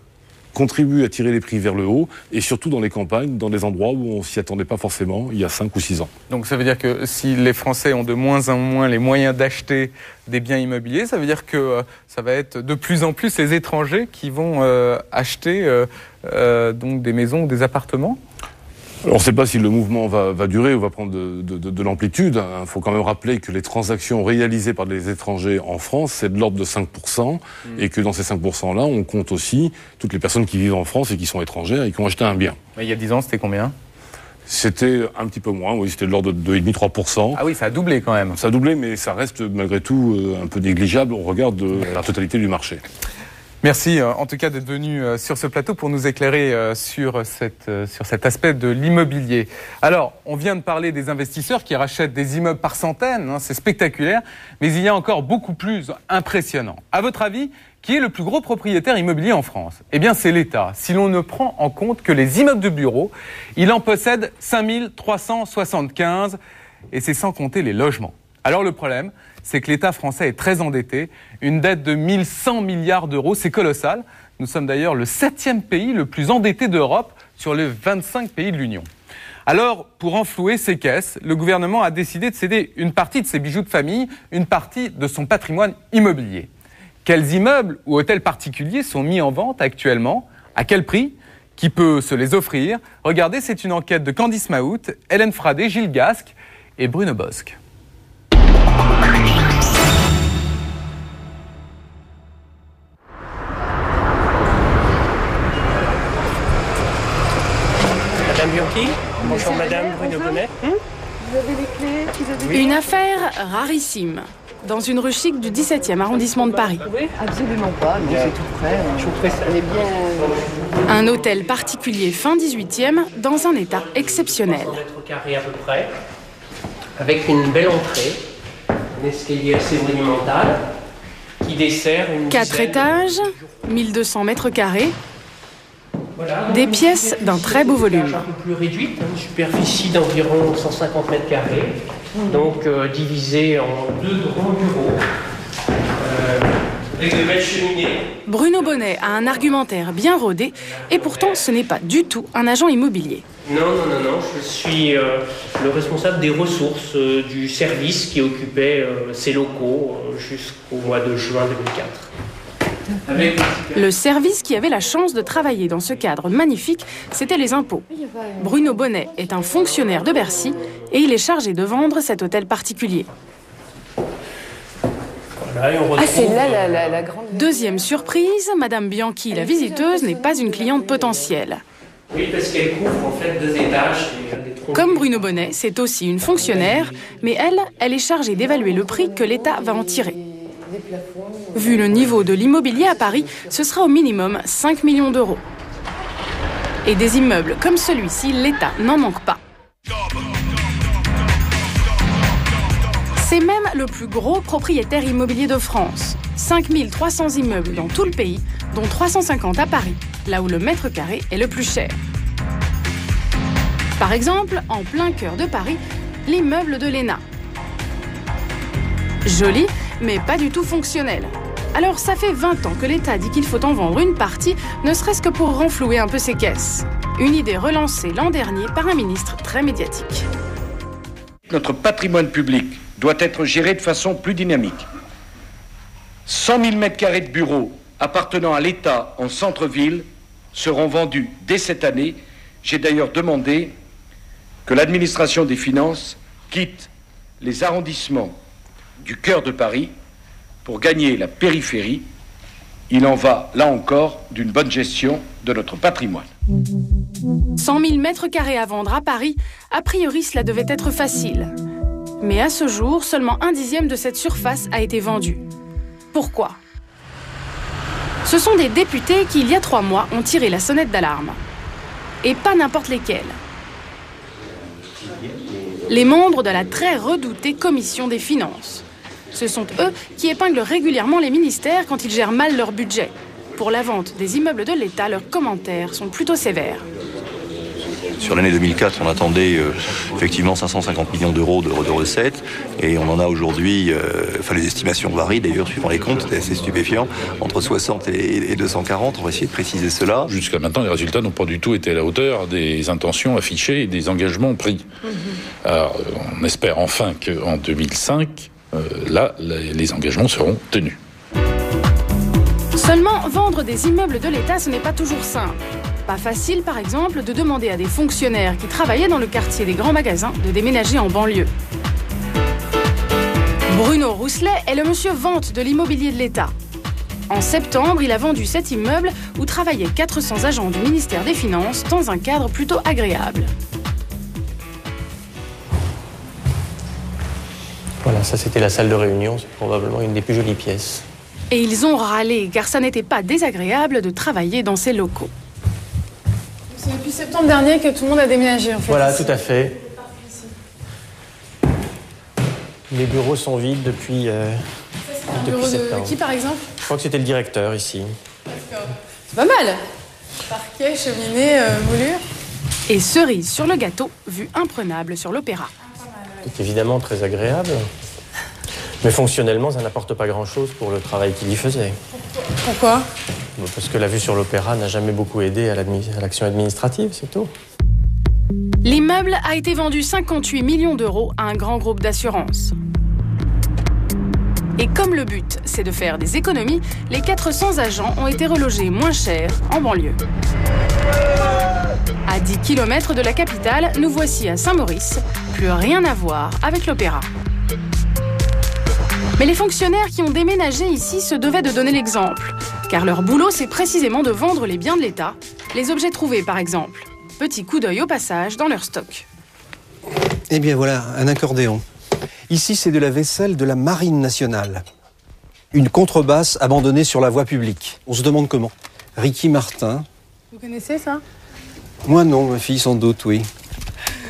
contribue à tirer les prix vers le haut, et surtout dans les campagnes, dans des endroits où on s'y attendait pas forcément il y a 5 ou 6 ans. Donc ça veut dire que si les Français ont de moins en moins les moyens d'acheter des biens immobiliers, ça veut dire que ça va être de plus en plus les étrangers qui vont acheter donc des maisons ou des appartements ? Alors, on ne sait pas si le mouvement va durer ou va prendre de l'amplitude. Il faut quand même rappeler que les transactions réalisées par les étrangers en France, c'est de l'ordre de 5%, et que dans ces 5%-là, on compte aussi toutes les personnes qui vivent en France et qui sont étrangères et qui ont acheté un bien. Mais il y a 10 ans, c'était combien ? C'était un petit peu moins, oui, c'était de l'ordre de 2,5-3%. Ah oui, ça a doublé quand même. Ça a doublé, mais ça reste malgré tout un peu négligeable au regard de la totalité du marché. Merci en tout cas d'être venu sur ce plateau pour nous éclairer sur cet aspect de l'immobilier. Alors, on vient de parler des investisseurs qui rachètent des immeubles par centaines, hein, c'est spectaculaire, mais il y a encore beaucoup plus impressionnant. À votre avis, qui est le plus gros propriétaire immobilier en France ? Eh bien, c'est l'État, si l'on ne prend en compte que les immeubles de bureaux, il en possède 5375, et c'est sans compter les logements. Alors le problème, c'est que l'État français est très endetté, une dette de 1100 milliards d'euros, c'est colossal. Nous sommes d'ailleurs le 7e pays le plus endetté d'Europe sur les 25 pays de l'Union. Alors, pour enflouer ces caisses, le gouvernement a décidé de céder une partie de ses bijoux de famille, une partie de son patrimoine immobilier. Quels immeubles ou hôtels particuliers sont mis en vente actuellement ? À quel prix ? Qui peut se les offrir ? Regardez, c'est une enquête de Candice Mahout, Hélène Fradé, Gilles Gasque et Bruno Bosque. Madame Bianchi, bonjour Madame Bruno Bonnet. Vous avez les clés, Une affaire rarissime, dans une rue chic du 17e arrondissement de Paris. Absolument pas, non, c'est tout près. Je vous presse, elle est bien... Un hôtel particulier fin 18e, dans un état exceptionnel. 100 mètres carrés à peu près, avec une belle entrée, un escalier assez monumental, qui dessert une 4 étages, 1200 mètres carrés, des pièces d'un très beau volume. Un peu plus réduite, une superficie d'environ 150 mètres carrés, donc divisée en 2 grands bureaux, avec de belles cheminées. Bruno Bonnet a un argumentaire bien rodé, et pourtant ce n'est pas du tout un agent immobilier. Non, je suis le responsable des ressources du service qui occupait ces locaux jusqu'au mois de juin 2004. Le service qui avait la chance de travailler dans ce cadre magnifique, c'était les impôts. Bruno Bonnet est un fonctionnaire de Bercy et il est chargé de vendre cet hôtel particulier. c'est là la grande... Deuxième surprise, Madame Bianchi, la visiteuse, n'est pas une cliente potentielle. Oui, parce qu'elle couvre en fait 2 étages. Comme Bruno Bonnet, c'est aussi une fonctionnaire, mais elle est chargée d'évaluer le prix que l'État va en tirer. Vu le niveau de l'immobilier à Paris, ce sera au minimum 5 millions d'euros. Et des immeubles comme celui-ci, l'État n'en manque pas. C'est même le plus gros propriétaire immobilier de France. 5300 immeubles dans tout le pays, dont 350 à Paris, là où le mètre carré est le plus cher. Par exemple, en plein cœur de Paris, l'immeuble de l'ENA. Joli, mais pas du tout fonctionnel. Alors ça fait 20 ans que l'État dit qu'il faut en vendre une partie, ne serait-ce que pour renflouer un peu ses caisses. Une idée relancée l'an dernier par un ministre très médiatique. Notre patrimoine public doit être géré de façon plus dynamique. 100 000 m² de bureaux appartenant à l'État en centre-ville seront vendus dès cette année. J'ai d'ailleurs demandé que l'administration des finances quitte les arrondissements du cœur de Paris pour gagner la périphérie. Il en va, là encore, d'une bonne gestion de notre patrimoine. 100 000 m² à vendre à Paris, a priori cela devait être facile. Mais à ce jour, seulement 1/10 de cette surface a été vendue. Pourquoi ? Ce sont des députés qui, il y a 3 mois, ont tiré la sonnette d'alarme. Et pas n'importe lesquels. Les membres de la très redoutée Commission des finances. Ce sont eux qui épinglent régulièrement les ministères quand ils gèrent mal leur budget. Pour la vente des immeubles de l'État, leurs commentaires sont plutôt sévères. Sur l'année 2004, on attendait effectivement 550 millions d'euros de recettes, et on en a aujourd'hui, les estimations varient d'ailleurs suivant les comptes, c'est assez stupéfiant, entre 60 et 240, on va essayer de préciser cela. Jusqu'à maintenant, les résultats n'ont pas du tout été à la hauteur des intentions affichées et des engagements pris. Alors, on espère enfin qu'en 2005, les engagements seront tenus. Seulement, vendre des immeubles de l'État, ce n'est pas toujours simple. Pas facile, par exemple, de demander à des fonctionnaires qui travaillaient dans le quartier des grands magasins de déménager en banlieue. Bruno Rousselet est le monsieur vente de l'immobilier de l'État. En septembre, il a vendu cet immeuble où travaillaient 400 agents du ministère des Finances dans un cadre plutôt agréable. Voilà, ça c'était la salle de réunion, c'est probablement une des plus jolies pièces. Et ils ont râlé, car ça n'était pas désagréable de travailler dans ces locaux. C'est depuis septembre dernier que tout le monde a déménagé, en fait. Voilà, tout à fait. Les bureaux sont vides depuis bureau septembre. de qui, par exemple? Je crois que c'était le directeur ici. D'accord. C'est pas mal. Parquet, cheminée, moulure. Et cerise sur le gâteau, vue imprenable sur l'Opéra. C'est évidemment très agréable. Mais fonctionnellement, ça n'apporte pas grand-chose pour le travail qu'il y faisait. Pourquoi? Parce que la vue sur l'Opéra n'a jamais beaucoup aidé à l'action administrative, c'est tout. L'immeuble a été vendu 58 millions d'euros à un grand groupe d'assurance. Et comme le but, c'est de faire des économies, les 400 agents ont été relogés moins cher en banlieue. À 10 km de la capitale, nous voici à Saint-Maurice. Plus rien à voir avec l'Opéra. Mais les fonctionnaires qui ont déménagé ici se devaient de donner l'exemple. Car leur boulot, c'est précisément de vendre les biens de l'État. Les objets trouvés, par exemple. Petit coup d'œil au passage dans leur stock. Eh bien voilà, un accordéon. Ici, c'est de la vaisselle de la Marine nationale. Une contrebasse abandonnée sur la voie publique. On se demande comment. Ricky Martin. Vous connaissez ça? Moi non, ma fille sans doute, oui.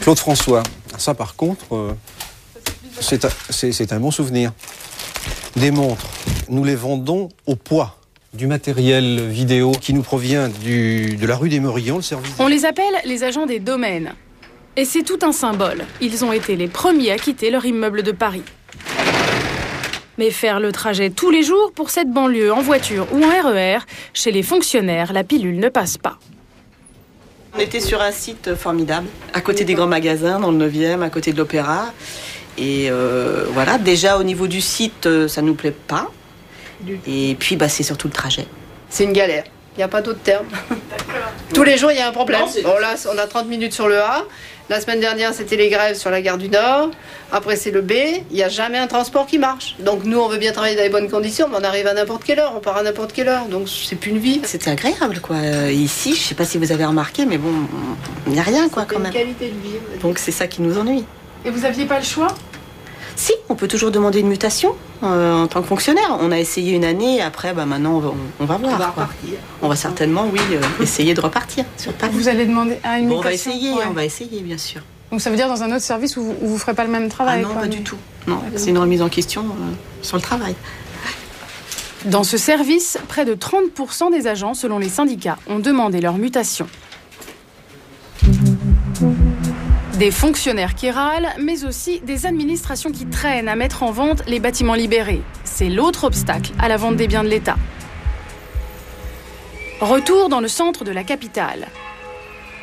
Claude François. Ça par contre, c'est un bon souvenir. Des montres. Nous les vendons au poids. Du matériel vidéo qui nous provient de la rue des Morillons, le service. On les appelle les agents des domaines. Et c'est tout un symbole. Ils ont été les premiers à quitter leur immeuble de Paris. Mais faire le trajet tous les jours pour cette banlieue en voiture ou en RER, chez les fonctionnaires, la pilule ne passe pas. On était sur un site formidable, à côté des grands magasins, dans le 9e, à côté de l'Opéra. Et voilà, déjà au niveau du site, ça nous plaît pas. Et puis c'est surtout le trajet. C'est une galère, il n'y a pas d'autre terme. Tous les jours il y a un problème. Bon là on a 30 minutes sur le A. La semaine dernière c'était les grèves sur la gare du Nord. Après c'est le B, il n'y a jamais un transport qui marche. Donc nous on veut bien travailler dans les bonnes conditions, mais on arrive à n'importe quelle heure, on part à n'importe quelle heure. Donc c'est plus une vie. C'était agréable quoi. Ici, je ne sais pas si vous avez remarqué, mais bon, il n'y a rien quoi quand même. C'est une qualité de vie. Donc c'est ça qui nous ennuie. Et vous n'aviez pas le choix? Si, on peut toujours demander une mutation en tant que fonctionnaire. On a essayé une année, après, maintenant, on va voir. On va repartir. On va certainement, oui, essayer de repartir sur Paris. Vous allez demander à une mutation? On va essayer, bien sûr. Donc ça veut dire dans un autre service où vous ne ferez pas le même travail? Ah non, pas du tout. Non, c'est une remise en question sur le travail. Dans ce service, près de 30% des agents, selon les syndicats, ont demandé leur mutation. Des fonctionnaires qui râlent, mais aussi des administrations qui traînent à mettre en vente les bâtiments libérés. C'est l'autre obstacle à la vente des biens de l'État. Retour dans le centre de la capitale.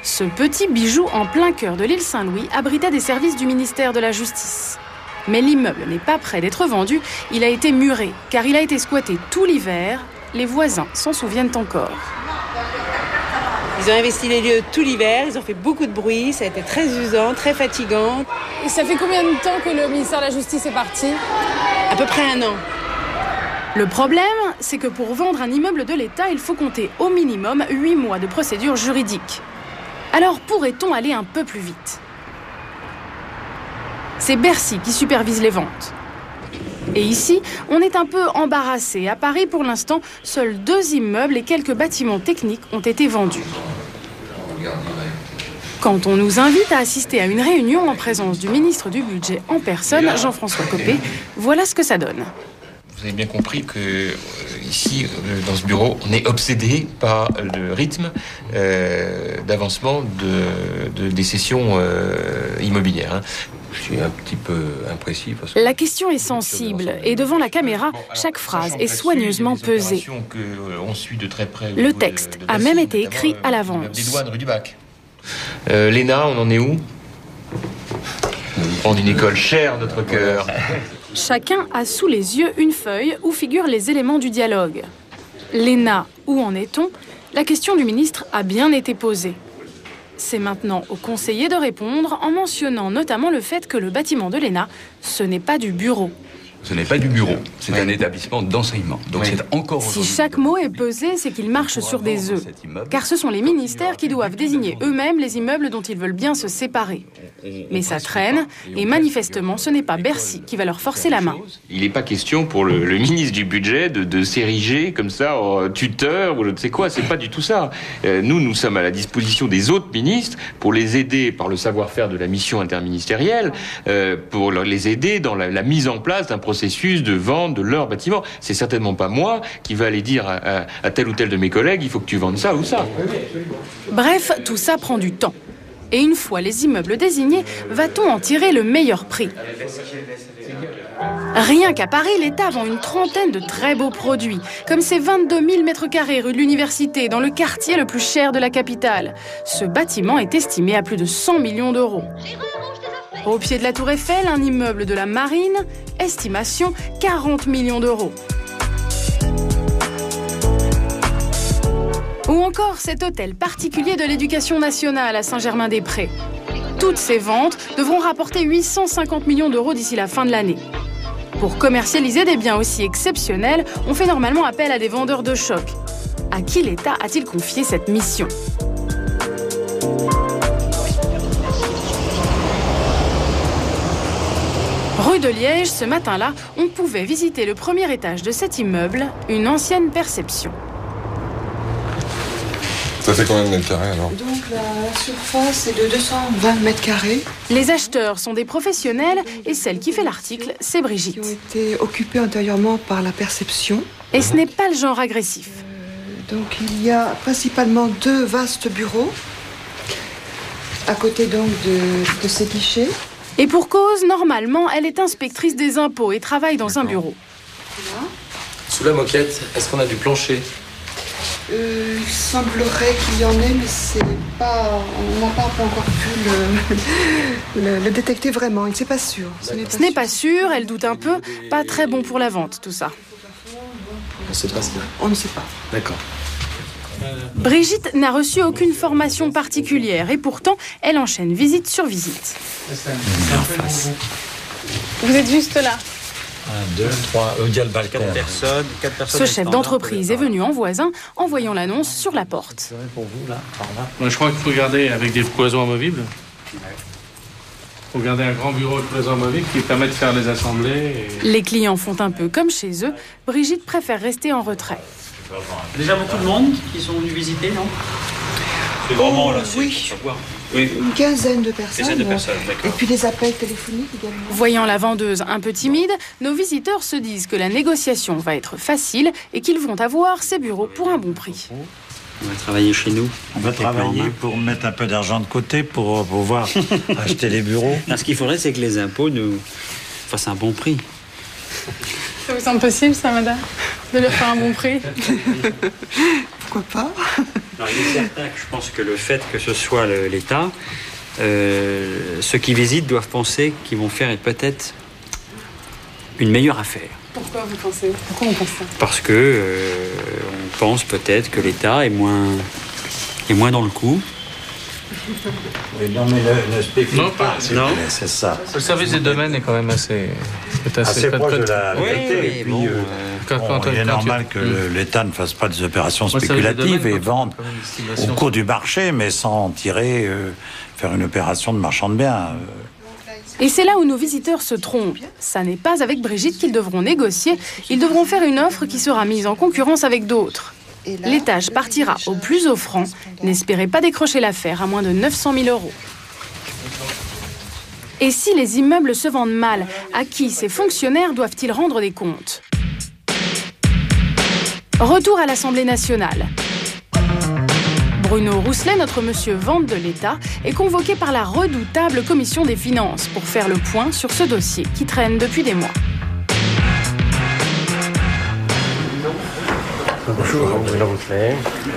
Ce petit bijou en plein cœur de l'île Saint-Louis abritait des services du ministère de la Justice. Mais l'immeuble n'est pas prêt d'être vendu, il a été muré, car il a été squatté tout l'hiver. Les voisins s'en souviennent encore. Ils ont investi les lieux tout l'hiver, ils ont fait beaucoup de bruit, ça a été très usant, très fatigant. Et ça fait combien de temps que le ministère de la Justice est parti? À peu près 1 an. Le problème, c'est que pour vendre un immeuble de l'État, il faut compter au minimum 8 mois de procédure juridique. Alors pourrait-on aller un peu plus vite? C'est Bercy qui supervise les ventes. Et ici, on est un peu embarrassé. À Paris, pour l'instant, seuls 2 immeubles et quelques bâtiments techniques ont été vendus. Quand on nous invite à assister à une réunion en présence du ministre du Budget en personne, Jean-François Copé, voilà ce que ça donne. Vous avez bien compris qu'il ici, dans ce bureau, on est obsédé par le rythme d'avancement des sessions immobilières. Je suis un petit peu imprécis. Parce que la question est sensible et devant la caméra, chaque phrase est soigneusement pesée. Le texte a même été écrit à l'avance. Des douanes rue du Bac. Léna, on en est où? On est une école chère, notre cœur. Chacun a sous les yeux une feuille où figurent les éléments du dialogue. Léna, où en est-on? La question du ministre a bien été posée. C'est maintenant au conseiller de répondre en mentionnant notamment le fait que le bâtiment de l'ENA, ce n'est pas du bureau. Ce n'est pas du bureau, c'est un établissement d'enseignement. Donc c'est encore... Si chaque mot est pesé, c'est qu'il marche sur des œufs. Car ce sont les ministères qui doivent désigner eux-mêmes les immeubles dont ils veulent bien se séparer. Mais ça traîne, et manifestement, ce n'est pas Bercy qui va leur forcer la main. Il n'est pas question pour le ministre du budget de s'ériger comme ça en tuteur ou je ne sais quoi, c'est pas du tout ça. Nous sommes à la disposition des autres ministres pour les aider par le savoir-faire de la mission interministérielle, pour les aider dans la mise en place d'un processus de vente de leur bâtiment. C'est certainement pas moi qui va aller dire à tel ou tel de mes collègues, il faut que tu vendes ça ou ça. Bref, tout ça prend du temps. Et une fois les immeubles désignés, va-t-on en tirer le meilleur prix? Rien qu'à Paris, l'État vend une trentaine de très beaux produits, comme ces 22 000 m² rue de l'Université, dans le quartier le plus cher de la capitale. Ce bâtiment est estimé à plus de 100 millions d'euros. Au pied de la Tour Eiffel, un immeuble de la Marine, estimation 40 millions d'euros. Ou encore cet hôtel particulier de l'Éducation nationale à Saint-Germain-des-Prés. Toutes ces ventes devront rapporter 850 millions d'euros d'ici la fin de l'année. Pour commercialiser des biens aussi exceptionnels, on fait normalement appel à des vendeurs de choc. À qui l'État a-t-il confié cette mission ? Rue de Liège, ce matin-là, on pouvait visiter le premier étage de cet immeuble, une ancienne perception. Ça fait combien de mètres carrés alors? Donc la surface est de 220 mètres carrés. Les acheteurs sont des professionnels et celle qui fait l'article, c'est Brigitte. Qui ont été occupés antérieurement par la perception. Et ce n'est pas le genre agressif. Donc il y a principalement 2 vastes bureaux, à côté donc de ces guichets. Et pour cause, normalement, elle est inspectrice des impôts et travaille dans un bureau. Là. Sous la moquette, est-ce qu'on a du plancher? Il semblerait qu'il y en ait, mais c'est pas, on n'a pas encore pu le détecter vraiment. C'est pas sûr. Ce n'est pas sûr, elle doute un peu. Pas très bon pour la vente, tout ça. On ne sait pas. On ne sait pas. D'accord. Brigitte n'a reçu aucune formation particulière et pourtant, elle enchaîne visite sur visite. Vous êtes juste là. 1, 2, 3, il y a le balcon. 4 personnes. Ce chef d'entreprise est venu en voisin en voyant l'annonce sur la porte. C'est vrai pour vous, là, par là. Moi, je crois qu'il faut garder avec des cloisons amovibles. Il faut garder un grand bureau de cloisons amovibles qui permet de faire les assemblées. Les clients font un peu comme chez eux. Brigitte préfère rester en retrait. Déjà beaucoup de monde qui sont venus visiter, non? C'est vraiment là, oui. Une quinzaine de personnes. Et puis des appels téléphoniques également. Voyant la vendeuse un peu timide, nos visiteurs se disent que la négociation va être facile et qu'ils vont avoir ces bureaux pour un bon prix. On va travailler chez nous. On va travailler pour mettre un peu d'argent de côté pour pouvoir acheter les bureaux. Alors, ce qu'il faudrait, c'est que les impôts nous fassent un bon prix. Ça vous semble possible, ça, madame? De leur faire un bon prix? Pourquoi pas? Alors, il est certain que je pense que le fait que ce soit l'État, ceux qui visitent doivent penser qu'ils vont faire peut-être une meilleure affaire. Pourquoi vous pensez? Pourquoi on pense ça? Parce que on pense peut-être que l'État est moins dans le coup. Oui, non, mais ne spécule pas. Non, c'est ça. Le service des domaines est quand même assez proche de la vérité. Et puis, il est normal que l'État ne fasse pas des opérations spéculatives et vende au cours du marché, mais sans tirer, faire une opération de marchand de biens. Et c'est là où nos visiteurs se trompent. Ça n'est pas avec Brigitte qu'ils devront négocier. Ils devront faire une offre qui sera mise en concurrence avec d'autres. L'étage partira au plus offrant. N'espérez pas décrocher l'affaire à moins de 900 000 euros. Et si les immeubles se vendent mal, à qui ces fonctionnaires doivent-ils rendre des comptes? Retour à l'Assemblée nationale. Bruno Rousselet, notre monsieur vente de l'État, est convoqué par la redoutable commission des finances pour faire le point sur ce dossier qui traîne depuis des mois. Bonjour, Bruno Rousselet.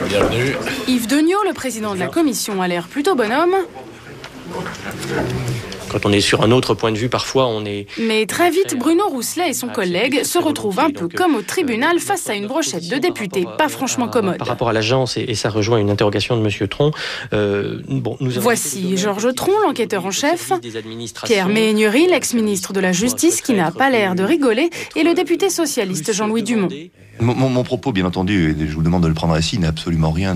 Bienvenue. Yves Degnaud, le président de la commission, a l'air plutôt bonhomme. Quand on est sur un autre point de vue, parfois on est... Mais très vite, Bruno Rousselet et son collègue se retrouvent un peu comme au tribunal face à une brochette de députés pas franchement commode. Par rapport à l'agence, et ça rejoint une interrogation de monsieur Tron, Voici Georges Tron, l'enquêteur en chef, Pierre Méhaignery, l'ex-ministre de la Justice, qui n'a pas l'air de rigoler, et le député socialiste Jean-Louis Dumont. Mon propos, bien entendu, et je vous demande de le prendre ainsi, n'a absolument rien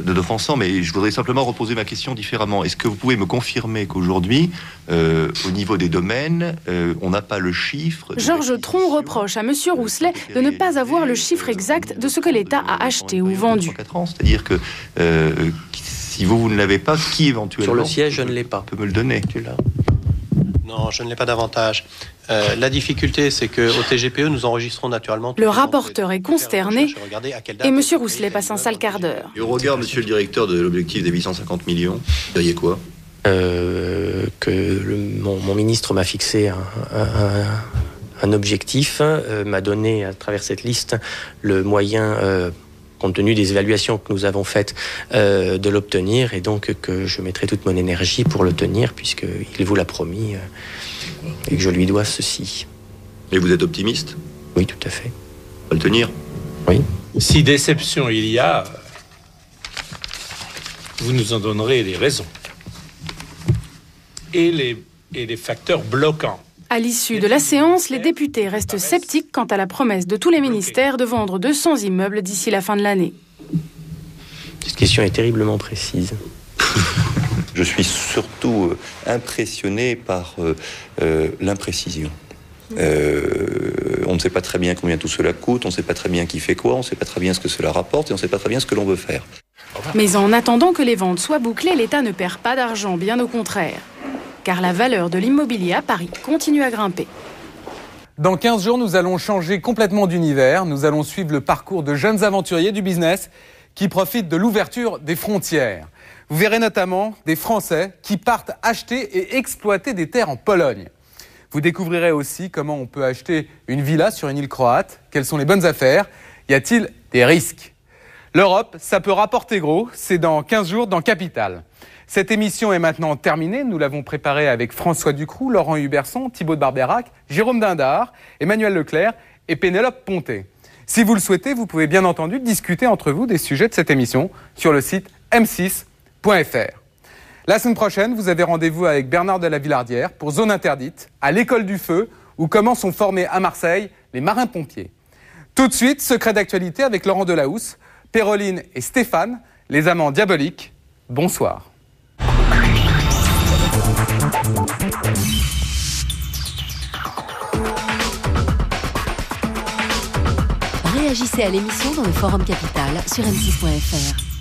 d'offensant, mais je voudrais simplement reposer ma question différemment. Est-ce que vous pouvez me confirmer qu'aujourd'hui, au niveau des domaines, on n'a pas le chiffre... Georges Tron reproche à M. Rousselet de ne pas avoir le chiffre exact de ce que l'État a acheté ou vendu. C'est-à-dire que si vous ne l'avez pas, qui éventuellement... Sur le siège, je ne l'ai pas. Peut me le donner. Tu l'as. Non, je ne l'ai pas davantage. La difficulté, c'est qu'au TGPE, nous enregistrons naturellement... Le rapporteur est consterné et M. Rousselet passe un sale quart d'heure. Et au regard, monsieur le directeur, de l'objectif des 850 millions, vous diriez quoi ? Mon ministre m'a fixé un objectif, m'a donné à travers cette liste le moyen... compte tenu des évaluations que nous avons faites, de l'obtenir, et donc que je mettrai toute mon énergie pour le tenir, puisqu'il vous l'a promis, et que je lui dois ceci. Et vous êtes optimiste ? Oui, tout à fait. Va le tenir ? Oui. Si déception il y a, vous nous en donnerez les raisons. Et les facteurs bloquants. À l'issue de la séance, les députés restent sceptiques quant à la promesse de tous les ministères de vendre 200 immeubles d'ici la fin de l'année. Cette question est terriblement précise. Je suis surtout impressionné par l'imprécision. On ne sait pas très bien combien tout cela coûte, on ne sait pas très bien qui fait quoi, on ne sait pas très bien ce que cela rapporte, et on ne sait pas très bien ce que l'on veut faire. Mais en attendant que les ventes soient bouclées, l'État ne perd pas d'argent, bien au contraire. Car la valeur de l'immobilier à Paris continue à grimper. Dans 15 jours, nous allons changer complètement d'univers. Nous allons suivre le parcours de jeunes aventuriers du business qui profitent de l'ouverture des frontières. Vous verrez notamment des Français qui partent acheter et exploiter des terres en Pologne. Vous découvrirez aussi comment on peut acheter une villa sur une île croate. Quelles sont les bonnes affaires ? Y a-t-il des risques ? L'Europe, ça peut rapporter gros. C'est dans 15 jours dans Capital. Cette émission est maintenant terminée. Nous l'avons préparée avec François Ducroux, Laurent Huberson, Thibaut de Barberac, Jérôme Dindar, Emmanuel Leclerc et Pénélope Ponté. Si vous le souhaitez, vous pouvez bien entendu discuter entre vous des sujets de cette émission sur le site m6.fr. La semaine prochaine, vous avez rendez-vous avec Bernard de la Villardière pour Zone Interdite, à l'École du Feu, ou comment sont formés à Marseille les marins-pompiers. Tout de suite, secret d'actualité avec Laurent Delahousse, Péroline et Stéphane, les amants diaboliques. Bonsoir. Réagissez à l'émission dans le Forum Capital sur m6.fr.